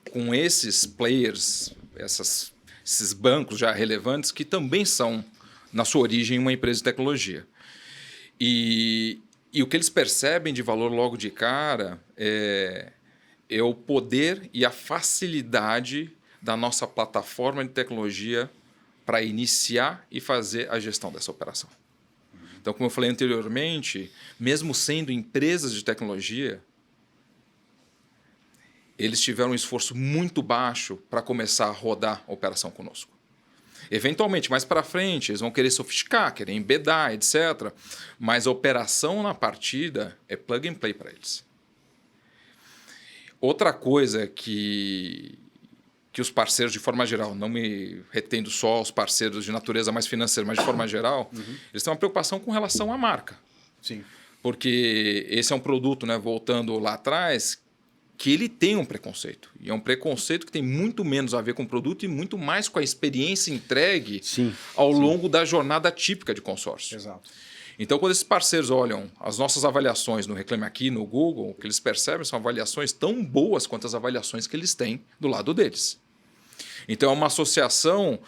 com esses players, esses bancos já relevantes, que também são, na sua origem, uma empresa de tecnologia. E o que eles percebem de valor logo de cara é o poder e a facilidade da nossa plataforma de tecnologia para iniciar e fazer a gestão dessa operação. Então, como eu falei anteriormente, mesmo sendo empresas de tecnologia, eles tiveram um esforço muito baixo para começar a rodar a operação conosco. Eventualmente, mais para frente, eles vão querer sofisticar, querer embedar, etc. Mas a operação na partida é plug and play para eles. Outra coisa que que os parceiros, de forma geral, não me retendo só aos parceiros de natureza mais financeira, mas de forma geral, eles têm uma preocupação com relação à marca. Sim. Porque esse é um produto, né, voltando lá atrás, que ele tem um preconceito. E é um preconceito que tem muito menos a ver com o produto e muito mais com a experiência entregue ao longo da jornada típica de consórcio. Exato. Então, quando esses parceiros olham as nossas avaliações no Reclame Aqui, no Google, o que eles percebem são avaliações tão boas quanto as avaliações que eles têm do lado deles. Então, é uma associação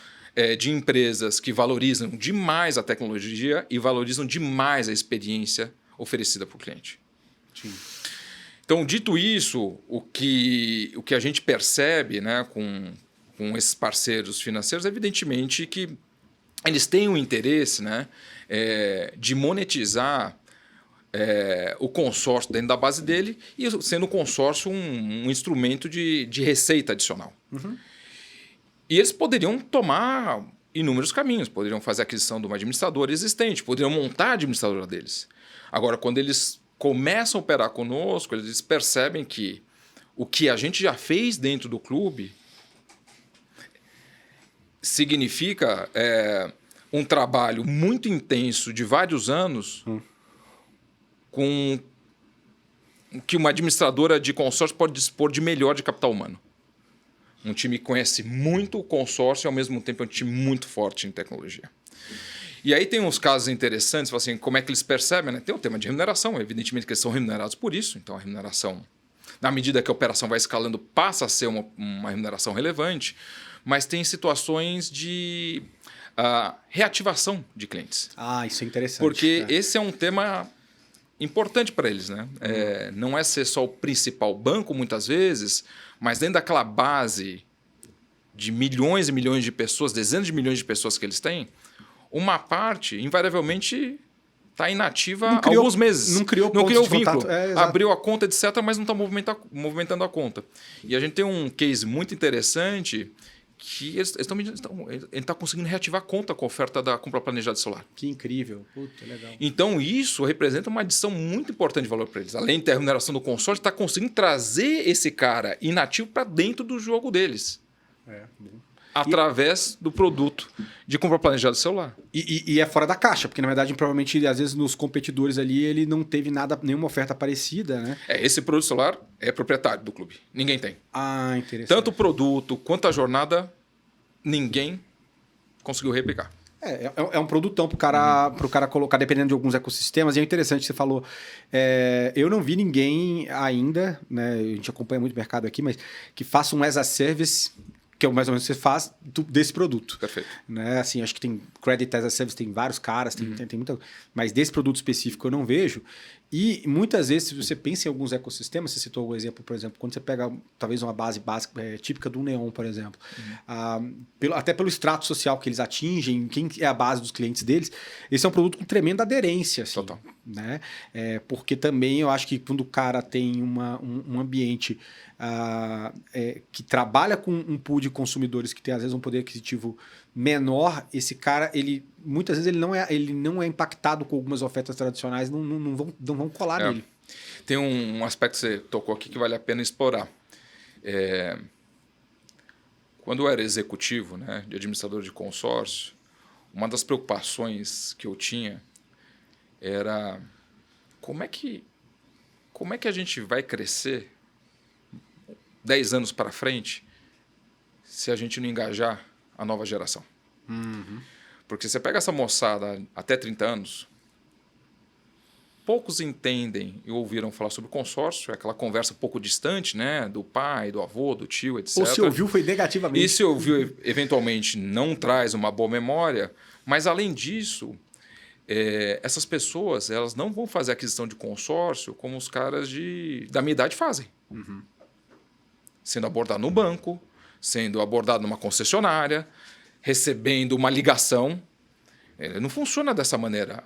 de empresas que valorizam demais a tecnologia e valorizam demais a experiência oferecida para o cliente. Sim. Então, dito isso, o que a gente percebe, né, com esses parceiros financeiros, evidentemente que eles têm um interesse, né, de monetizar o consórcio dentro da base dele e sendo o consórcio um instrumento de receita adicional. E eles poderiam tomar inúmeros caminhos, poderiam fazer a aquisição de uma administradora existente, poderiam montar a administradora deles. Agora, quando eles começam a operar conosco, eles percebem que o que a gente já fez dentro do clube significa um trabalho muito intenso de vários anos com que uma administradora de consórcio pode dispor de melhor de capital humano. Um time que conhece muito o consórcio e, ao mesmo tempo, é um time muito forte em tecnologia. E aí tem uns casos interessantes, assim, como é que eles percebem, né? Tem o tema de remuneração, evidentemente que eles são remunerados por isso, então a remuneração, na medida que a operação vai escalando, passa a ser uma remuneração relevante, mas tem situações de reativação de clientes. Isso é interessante. Porque esse é um tema importante para eles, né? Não é ser só o principal banco, muitas vezes, mas dentro daquela base de milhões e milhões de pessoas, dezenas de milhões de pessoas que eles têm, uma parte, invariavelmente, está inativa há alguns meses. Não criou vínculo. Abriu a conta, etc., mas não está movimentando a conta. E a gente tem um case muito interessante que ele está conseguindo reativar a conta com a oferta da compra planejada de celular. Que incrível. Puta, legal. Então, isso representa uma adição muito importante de valor para eles. Além de ter a remuneração do consórcio, está conseguindo trazer esse cara inativo para dentro do jogo deles. Através do produto de compra planejada de celular. E é fora da caixa, porque na verdade, provavelmente, às vezes, nos competidores ali, ele não teve nenhuma oferta parecida, né? Esse produto celular é proprietário do clube. Ninguém tem. Interessante. Tanto o produto quanto a jornada, ninguém conseguiu replicar. É um produtão pro cara colocar, dependendo de alguns ecossistemas. E é interessante, você falou. Eu não vi ninguém ainda, né? A gente acompanha muito o mercado aqui, mas que faça um as a service, que é mais ou menos o que você faz desse produto. Perfeito. Né? Assim, acho que tem Credit as a Service, tem vários caras, tem muita. Mas desse produto específico eu não vejo. E muitas vezes, se você pensa em alguns ecossistemas, você citou o exemplo, por exemplo, quando você pega talvez uma base básica, típica do Neon, por exemplo, até pelo extrato social que eles atingem, quem é a base dos clientes deles, esse é um produto com tremenda aderência. Assim, total. Né? Porque também eu acho que quando o cara tem um ambiente que trabalha com um pool de consumidores que tem, às vezes, um poder aquisitivo menor, esse cara, muitas vezes ele não é impactado com algumas ofertas tradicionais, não vão colar nele. Tem um aspecto que você tocou aqui que vale a pena explorar. Quando eu era executivo, né, de administrador de consórcio, uma das preocupações que eu tinha era como é que a gente vai crescer 10 anos para frente se a gente não engajar a nova geração. Porque você pega essa moçada até 30 anos, poucos entendem e ouviram falar sobre consórcio, é aquela conversa pouco distante, né, do pai, do avô, do tio, etc. Ou se ouviu foi negativamente. E se ouviu, eventualmente, não traz uma boa memória, mas além disso, essas pessoas elas não vão fazer aquisição de consórcio como os caras da minha idade fazem. Sendo abordado no banco, sendo abordado numa concessionária, recebendo uma ligação. Não funciona dessa maneira.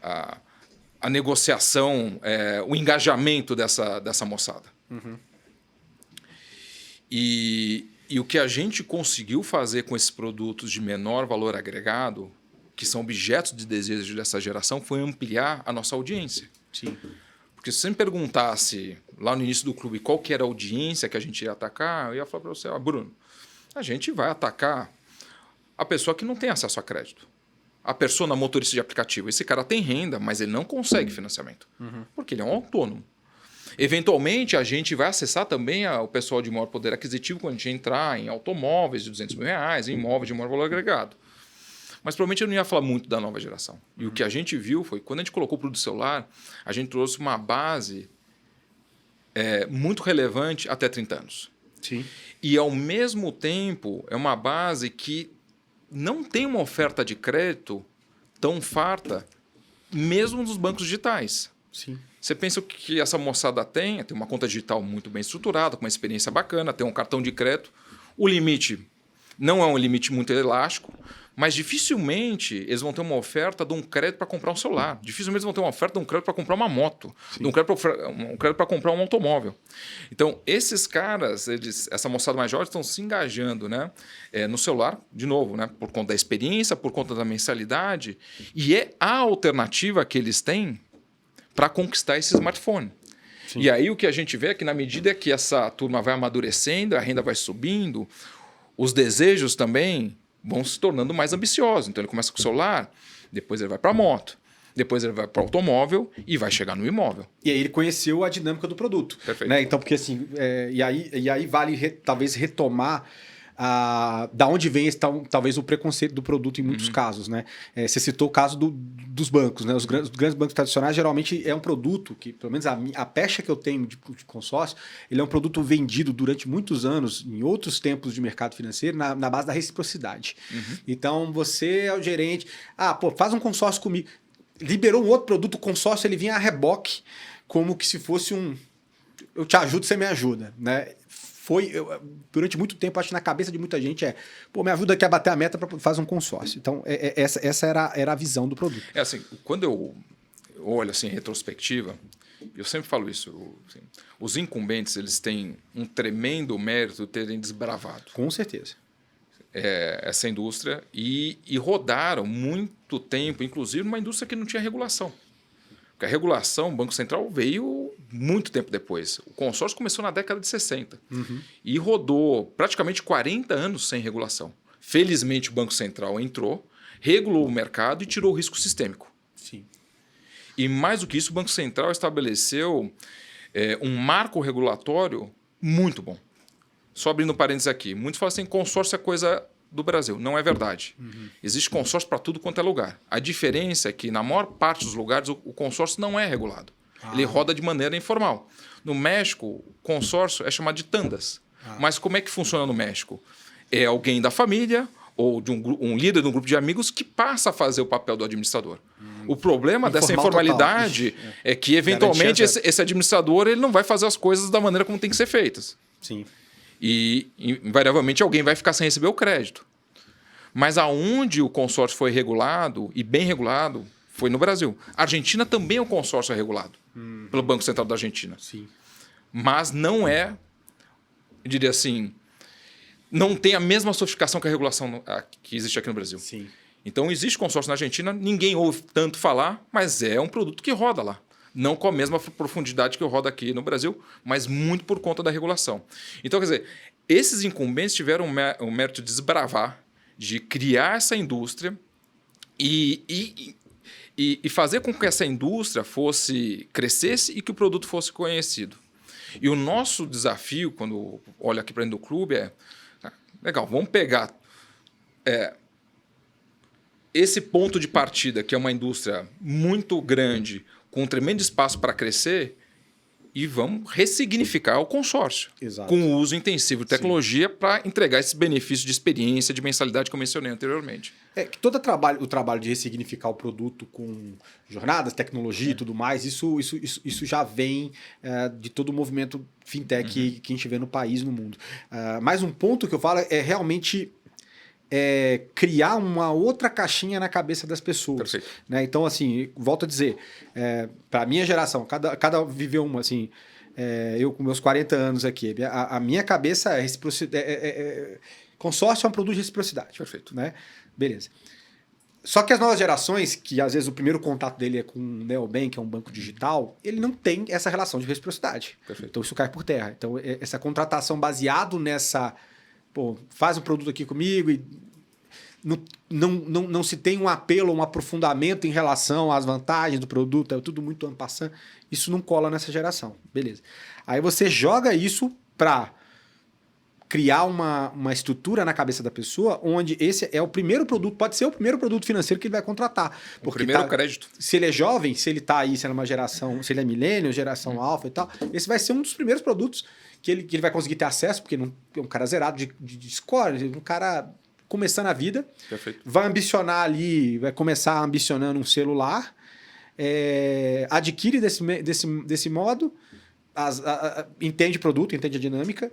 A negociação, o engajamento dessa moçada. E o que a gente conseguiu fazer com esses produtos de menor valor agregado, que são objetos de desejo dessa geração, foi ampliar a nossa audiência. Sim. Porque se você me perguntasse lá no início do clube qual que era a audiência que a gente ia atacar, eu ia falar para você, Bruno, a gente vai atacar a pessoa que não tem acesso a crédito. A persona motorista de aplicativo. Esse cara tem renda, mas ele não consegue financiamento. Porque ele é um autônomo. Eventualmente, a gente vai acessar também o pessoal de maior poder aquisitivo quando a gente entrar em automóveis de R$200 mil, em imóveis de maior valor agregado. Mas provavelmente eu não ia falar muito da nova geração. E o que a gente viu foi, quando a gente colocou o produto celular, a gente trouxe uma base muito relevante até 30 anos. Sim. E, ao mesmo tempo, é uma base que não tem uma oferta de crédito tão farta, mesmo nos bancos digitais. Sim. Você pensa o que essa moçada tem uma conta digital muito bem estruturada, com uma experiência bacana, tem um cartão de crédito. O limite não é um limite muito elástico, mas dificilmente eles vão ter uma oferta de um crédito para comprar um celular. Dificilmente eles vão ter uma oferta de um crédito para comprar uma moto, de um crédito para comprar um automóvel. Então, esses caras, essa moçada mais jovem, estão se engajando, né, no celular, de novo, né, por conta da experiência, por conta da mensalidade, e é a alternativa que eles têm para conquistar esse smartphone. Sim. E aí o que a gente vê é que, na medida que essa turma vai amadurecendo, a renda vai subindo, os desejos também vão se tornando mais ambiciosos. Então ele começa com o celular, depois ele vai para a moto, depois ele vai para o automóvel e vai chegar no imóvel. E aí ele conheceu a dinâmica do produto. Perfeito. Né? Então, porque assim, e aí vale talvez retomar da onde vem talvez o preconceito do produto em muitos casos. Né? Você citou o caso dos bancos. Né? Os grandes bancos tradicionais geralmente é um produto que, pelo menos a pecha que eu tenho de consórcio, ele é um produto vendido durante muitos anos, em outros tempos de mercado financeiro, na base da reciprocidade. Então, você é o gerente, faz um consórcio comigo. Liberou um outro produto, o consórcio, ele vinha a reboque, como que se fosse eu te ajudo, você me ajuda. Né? Durante muito tempo, acho que na cabeça de muita gente me ajuda aqui a bater a meta para fazer um consórcio. Então, essa era a visão do produto. Assim, quando eu olho assim, em retrospectiva, eu sempre falo isso, assim, os incumbentes, eles têm um tremendo mérito de terem desbravado. Com certeza. Essa indústria e rodaram muito tempo, inclusive numa indústria que não tinha regulação. Porque a regulação, o Banco Central veio muito tempo depois. O consórcio começou na década de 60 e rodou praticamente 40 anos sem regulação. Felizmente, o Banco Central entrou, regulou o mercado e tirou o risco sistêmico. Sim. E mais do que isso, o Banco Central estabeleceu um marco regulatório muito bom. Só abrindo parênteses aqui, muitos falam assim, consórcio é coisa do Brasil. Não é verdade. Existe consórcio para tudo quanto é lugar. A diferença é que, na maior parte dos lugares, o consórcio não é regulado. Ele roda de maneira informal. No México, o consórcio é chamado de tandas. Mas como é que funciona no México? É alguém da família ou de um líder de um grupo de amigos que passa a fazer o papel do administrador. O problema dessa informalidade é que, eventualmente, esse administrador ele não vai fazer as coisas da maneira como tem que ser feitas. Sim. E, invariavelmente, alguém vai ficar sem receber o crédito. Mas aonde o consórcio foi regulado, e bem regulado, foi no Brasil. A Argentina também é um consórcio regulado pelo Banco Central da Argentina. Sim. Mas não eu diria assim, não tem a mesma sofisticação que a regulação que existe aqui no Brasil. Sim. Então, existe consórcio na Argentina, ninguém ouve tanto falar, mas é um produto que roda lá. Não com a mesma profundidade que roda aqui no Brasil, mas muito por conta da regulação. Então, quer dizer, esses incumbentes tiveram o mérito de desbravar, de criar essa indústria e fazer com que essa indústria crescesse e que o produto fosse conhecido. E o nosso desafio, quando olho aqui para dentro do clube, legal, vamos pegar esse ponto de partida, que é uma indústria muito grande, com um tremendo espaço para crescer, e vamos ressignificar o consórcio. Exato. Com o uso intensivo de tecnologia para entregar esses benefícios de experiência, de mensalidade que eu mencionei anteriormente. Que todo o trabalho de ressignificar o produto com jornadas, tecnologia e tudo mais, isso já vem de todo o movimento fintech que a gente vê no país e no mundo. Mas um ponto que eu falo é realmente criar uma outra caixinha na cabeça das pessoas. Né? Então, assim, volto a dizer, para a minha geração, cada viveu uma, assim, eu com meus 40 anos aqui, a minha cabeça é reciprocidade. Consórcio é um produto de reciprocidade. Perfeito. Né? Beleza. Só que as novas gerações, que às vezes o primeiro contato dele é com o Neobank, que é um banco digital, ele não tem essa relação de reciprocidade. Perfeito. Então isso cai por terra. Então essa contratação baseado nessa... Pô, faz um produto aqui comigo e não se tem um apelo, um aprofundamento em relação às vantagens do produto, é tudo muito en passant. Isso não cola nessa geração. Beleza. Aí você joga isso para criar uma estrutura na cabeça da pessoa onde esse é o primeiro produto, pode ser o primeiro produto financeiro que ele vai contratar. O primeiro crédito. Se ele é jovem, se ele está aí, se ele é uma geração, se ele é milênio, geração alfa e tal, esse vai ser um dos primeiros produtos que ele vai conseguir ter acesso, porque não, é um cara zerado de score, um cara começando a vida, Perfeito. vai ambicionar ali, vai começar ambicionando um celular, adquire desse modo, entende produto, entende a dinâmica,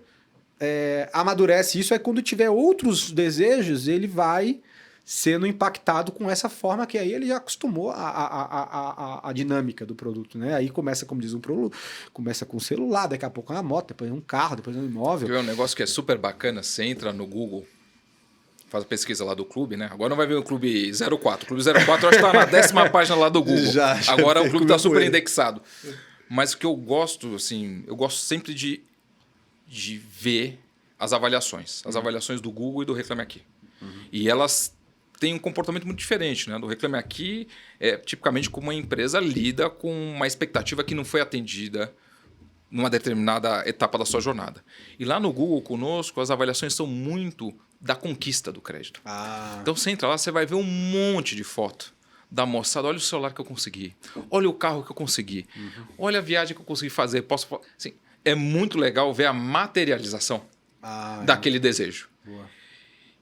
amadurece isso, aí quando tiver outros desejos, ele vai sendo impactado com essa forma que aí ele já acostumou a dinâmica do produto, né? Aí começa, como diz um produto, começa com um celular, daqui a pouco é uma moto, depois é um carro, depois é um imóvel. É um negócio que é super bacana, você entra no Google, faz a pesquisa lá do clube, né? Agora não vai ver o Clube 04. O Clube 04 eu acho que está na 10ª página lá do Google. Já agora o clube está super indexado. Mas o que eu gosto, assim, eu gosto sempre de ver as avaliações. As avaliações do Google e do Reclame Aqui. E elas têm um comportamento muito diferente, né? Do Reclame Aqui é tipicamente como uma empresa lida com uma expectativa que não foi atendida numa determinada etapa da sua jornada. E lá no Google conosco, as avaliações são muito da conquista do crédito. Então você entra lá, você vai ver um monte de foto da moçada. Olha o celular que eu consegui. Olha o carro que eu consegui. Olha a viagem que eu consegui fazer. Assim, é muito legal ver a materialização daquele desejo. Boa.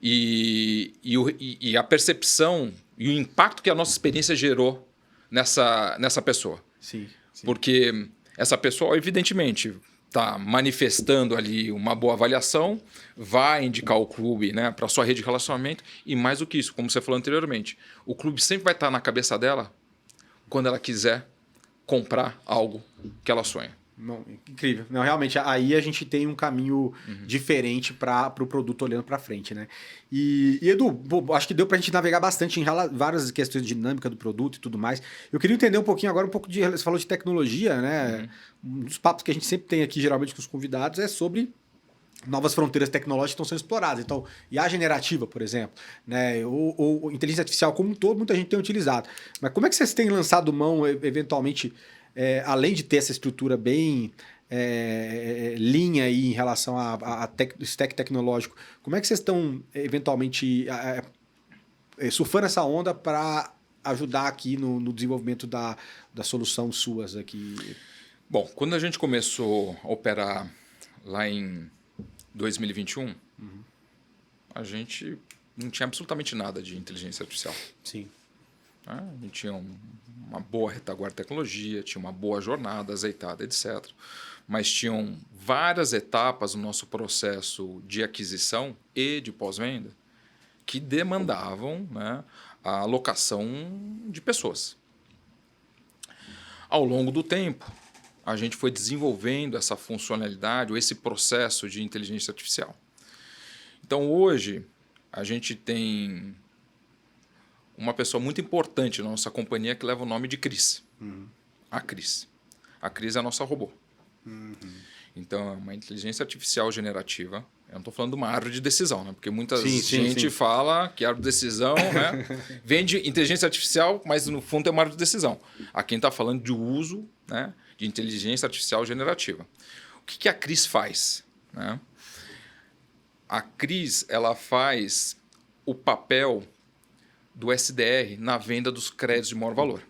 E a percepção e o impacto que a nossa experiência gerou nessa pessoa. Sim. Porque essa pessoa, evidentemente, está manifestando ali uma boa avaliação, vai indicar o clube, né, para a sua rede de relacionamento. E mais do que isso, como você falou anteriormente, o clube sempre vai estar na cabeça dela quando ela quiser comprar algo que ela sonha. Não, incrível. Não, realmente, aí a gente tem um caminho diferente para o produto olhando para frente, né? E Edu, acho que deu para a gente navegar bastante em várias questões de dinâmica do produto e tudo mais. Eu queria entender um pouquinho agora, você falou de tecnologia, né? Um dos papos que a gente sempre tem aqui, geralmente, com os convidados, é sobre novas fronteiras tecnológicas que estão sendo exploradas. Então, IA generativa, por exemplo, né? ou inteligência artificial como um todo, muita gente tem utilizado. Mas como é que vocês têm lançado mão, eventualmente, além de ter essa estrutura bem linha aí em relação a stack tecnológico, como é que vocês estão, eventualmente, surfando essa onda para ajudar aqui no desenvolvimento da solução suas aqui? Bom, quando a gente começou a operar lá em 2021, a gente não tinha absolutamente nada de inteligência artificial. Sim. A gente tinha uma boa retaguarda de tecnologia, tinha uma boa jornada azeitada, etc. Mas tinham várias etapas no nosso processo de aquisição e de pós-venda que demandavam, né, a alocação de pessoas. Ao longo do tempo, a gente foi desenvolvendo essa funcionalidade ou esse processo de inteligência artificial. Então, hoje, a gente tem uma pessoa muito importante na nossa companhia que leva o nome de Cris. A Cris. A Cris é a nossa robô. Então, é uma inteligência artificial generativa. Eu não estou falando de uma árvore de decisão, né? Porque muita gente fala que árvore de decisão, né, vende inteligência artificial, mas no fundo é uma árvore de decisão. Aqui a gente está falando de uso, né, de inteligência artificial generativa. O que a Cris faz? Né? A Cris, ela faz o papel do SDR na venda dos créditos de maior valor.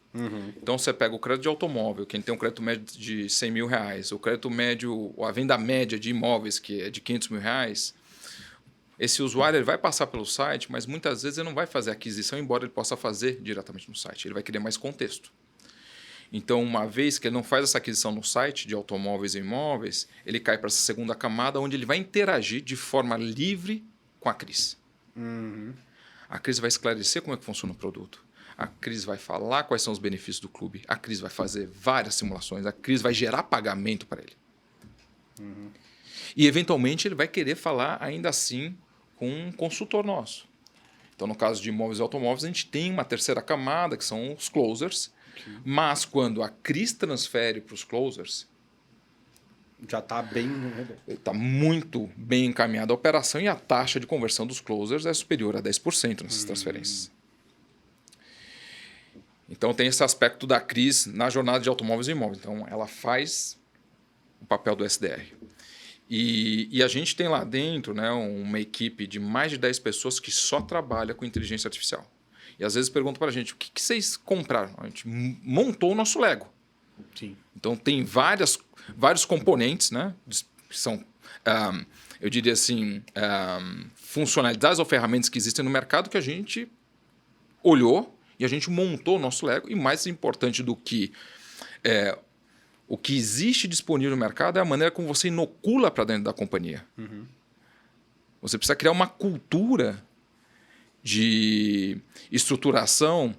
Então, você pega o crédito de automóvel, quem tem um crédito médio de R$100 mil, o crédito médio, a venda média de imóveis, que é de R$500 mil, esse usuário ele vai passar pelo site, mas muitas vezes ele não vai fazer a aquisição, embora ele possa fazer diretamente no site. Ele vai querer mais contexto. Então, uma vez que ele não faz essa aquisição no site de automóveis e imóveis, ele cai para essa segunda camada, onde ele vai interagir de forma livre com a Cris. A Cris vai esclarecer como é que funciona o produto. A Cris vai falar quais são os benefícios do clube. A Cris vai fazer várias simulações. A Cris vai gerar pagamento para ele. E, eventualmente, ele vai querer falar ainda assim com um consultor nosso. Então, no caso de imóveis e automóveis, a gente tem uma terceira camada, que são os closers. Mas quando a Cris transfere para os closers, já está bem... está muito bem encaminhada a operação e a taxa de conversão dos closers é superior a 10% nessas transferências. Então tem esse aspecto da Cris na jornada de automóveis e imóveis. Então ela faz o papel do SDR. E a gente tem lá dentro, né, uma equipe de mais de 10 pessoas que só trabalha com inteligência artificial. E às vezes perguntam para a gente, o que vocês compraram? A gente montou o nosso Lego. Sim. Então tem vários componentes, né, que são, eu diria assim, funcionalidades ou ferramentas que existem no mercado que a gente olhou e a gente montou o nosso Lego. E mais importante do que o que existe disponível no mercado é a maneira como você inocula para dentro da companhia. Uhum. Você precisa criar uma cultura de estruturação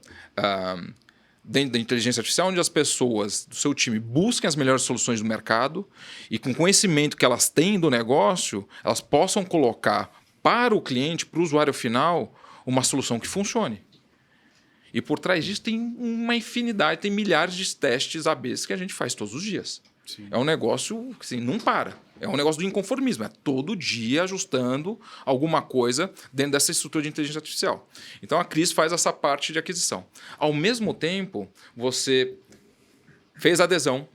dentro da inteligência artificial, onde as pessoas do seu time busquem as melhores soluções do mercado e, com o conhecimento que elas têm do negócio, elas possam colocar para o cliente, para o usuário final, uma solução que funcione. E por trás disso tem uma infinidade, tem milhares de testes ABs que a gente faz todos os dias. Sim. É um negócio que assim, não para. É um negócio do inconformismo. É todo dia ajustando alguma coisa dentro dessa estrutura de inteligência artificial. Então a Cris faz essa parte de aquisição. Ao mesmo tempo, você fez a adesão,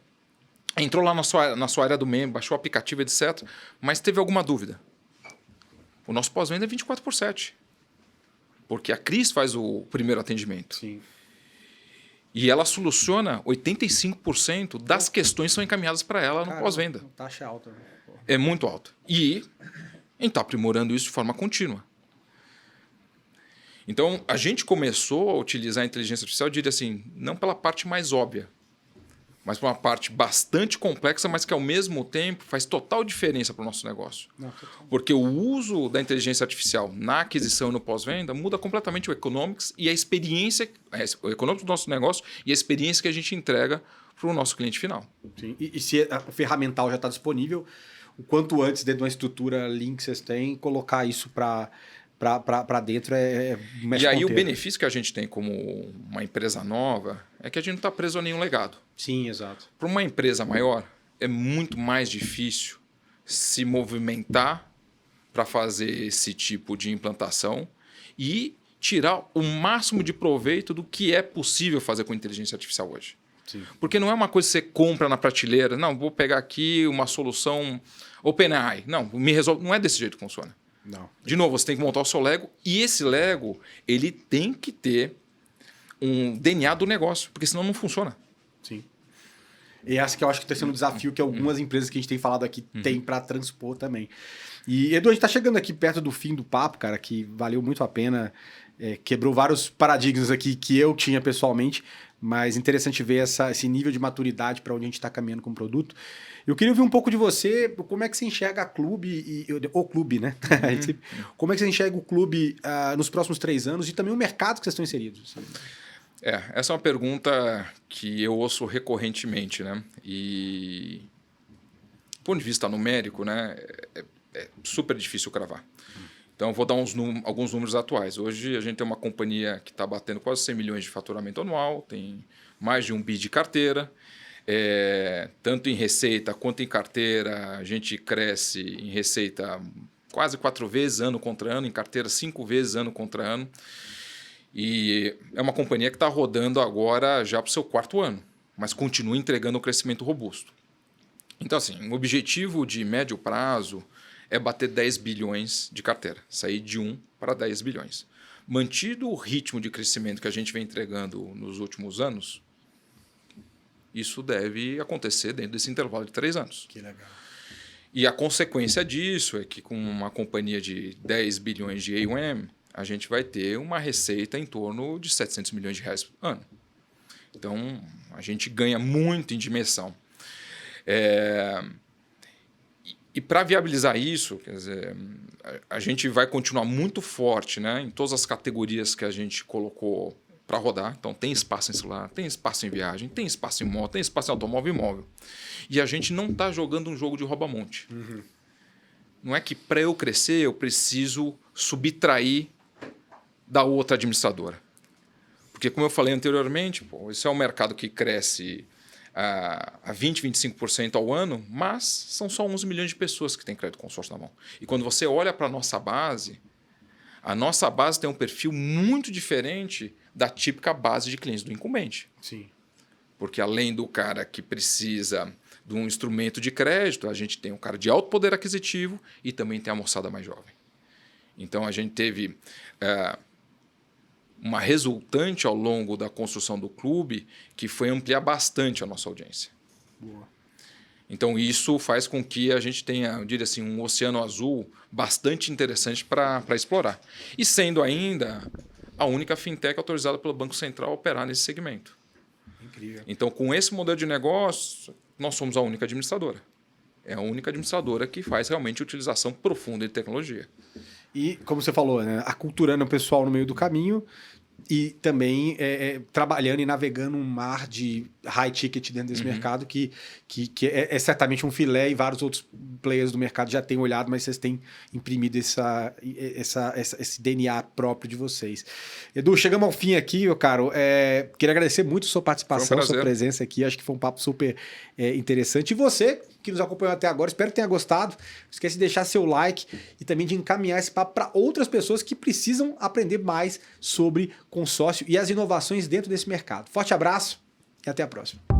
entrou lá na sua área do membro, baixou o aplicativo, etc. Mas teve alguma dúvida. O nosso pós-venda é 24/7. Porque a Cris faz o primeiro atendimento. Sim. E ela soluciona 85% das questões que são encaminhadas para ela no pós-venda. Taxa alta. Né? É muito alta. E a gente está aprimorando isso de forma contínua. Então, a gente começou a utilizar a inteligência artificial, eu diria assim, não pela parte mais óbvia, mas por uma parte bastante complexa, mas que ao mesmo tempo faz total diferença para o nosso negócio. Porque o uso da inteligência artificial na aquisição e no pós-venda muda completamente o economics e a experiência, o econômico do nosso negócio e a experiência que a gente entrega para o nosso cliente final. Sim. E se a ferramental já está disponível, o quanto antes dentro de uma estrutura Lean que vocês têm, colocar isso para dentro E aí o benefício que a gente tem como uma empresa nova é que a gente não está preso a nenhum legado. Sim, exato. Para uma empresa maior, é muito mais difícil se movimentar para fazer esse tipo de implantação e tirar o máximo de proveito do que é possível fazer com inteligência artificial hoje. Sim. Porque não é uma coisa que você compra na prateleira. Não, vou pegar aqui uma solução OpenAI. Não, me resolve. Não é desse jeito que funciona. Não. De novo, você tem que montar o seu Lego e esse Lego ele tem que ter um DNA do negócio, porque senão não funciona. Sim. E essa que eu acho que está sendo um desafio que algumas empresas que a gente tem falado aqui têm para transpor também. E, Edu, a gente está chegando aqui perto do fim do papo, cara, que valeu muito a pena. Quebrou vários paradigmas aqui que eu tinha pessoalmente, mas interessante ver esse nível de maturidade para onde a gente está caminhando com o produto. Eu queria ouvir um pouco de você, como é que você enxerga o clube, né? Como é que você enxerga o clube nos próximos 3 anos e também o mercado que vocês estão inseridos? Essa é uma pergunta que eu ouço recorrentemente, né? E do ponto de vista numérico, né, é super difícil cravar. Então, eu vou dar alguns números atuais. Hoje, a gente tem uma companhia que está batendo quase 100 milhões de faturamento anual, tem mais de 1 bi de carteira. Tanto em receita quanto em carteira, a gente cresce em receita quase 4 vezes ano contra ano, em carteira 5 vezes ano contra ano. E é uma companhia que está rodando agora já para o seu 4º ano, mas continua entregando um crescimento robusto. Então, assim, o objetivo de médio prazo é bater 10 bilhões de carteira, sair de 1 para 10 bilhões. Mantido o ritmo de crescimento que a gente vem entregando nos últimos anos, isso deve acontecer dentro desse intervalo de 3 anos. Que legal. E a consequência disso é que com uma companhia de 10 bilhões de AUM, a gente vai ter uma receita em torno de 700 milhões de reais por ano. Então, a gente ganha muito em dimensão. E para viabilizar isso, quer dizer, a gente vai continuar muito forte, né, em todas as categorias que a gente colocou para rodar. Então, tem espaço em celular, tem espaço em viagem, tem espaço em moto, tem espaço em automóvel e imóvel. E a gente não está jogando um jogo de rouba-monte. Não é que para eu crescer eu preciso subtrair da outra administradora. Porque, como eu falei anteriormente, pô, esse é um mercado que cresce a 20%, 25% ao ano, mas são só 11 milhões de pessoas que têm crédito consórcio na mão. E quando você olha para a nossa base tem um perfil muito diferente da típica base de clientes do incumbente. Sim. Porque além do cara que precisa de um instrumento de crédito, a gente tem um cara de alto poder aquisitivo e também tem a moçada mais jovem. Então, a gente teve uma resultante ao longo da construção do clube que foi ampliar bastante a nossa audiência. Boa. Então, isso faz com que a gente tenha, eu diria assim, um oceano azul bastante interessante para explorar. E sendo ainda a única fintech autorizada pelo Banco Central a operar nesse segmento. Incrível. Então, com esse modelo de negócio, nós somos a única administradora. É a única administradora que faz realmente utilização profunda de tecnologia. E, como você falou, né, aculturando o pessoal no meio do caminho e também trabalhando e navegando um mar de high ticket dentro desse mercado que é certamente um filé e vários outros players do mercado já têm olhado, mas vocês têm imprimido esse DNA próprio de vocês. Edu, chegamos ao fim aqui, meu caro. Queria agradecer muito a sua participação, sua presença aqui. Acho que foi um papo super interessante. E você que nos acompanhou até agora, espero que tenha gostado. Não esquece de deixar seu like e também de encaminhar esse papo para outras pessoas que precisam aprender mais sobre consórcio e as inovações dentro desse mercado. Forte abraço e até a próxima.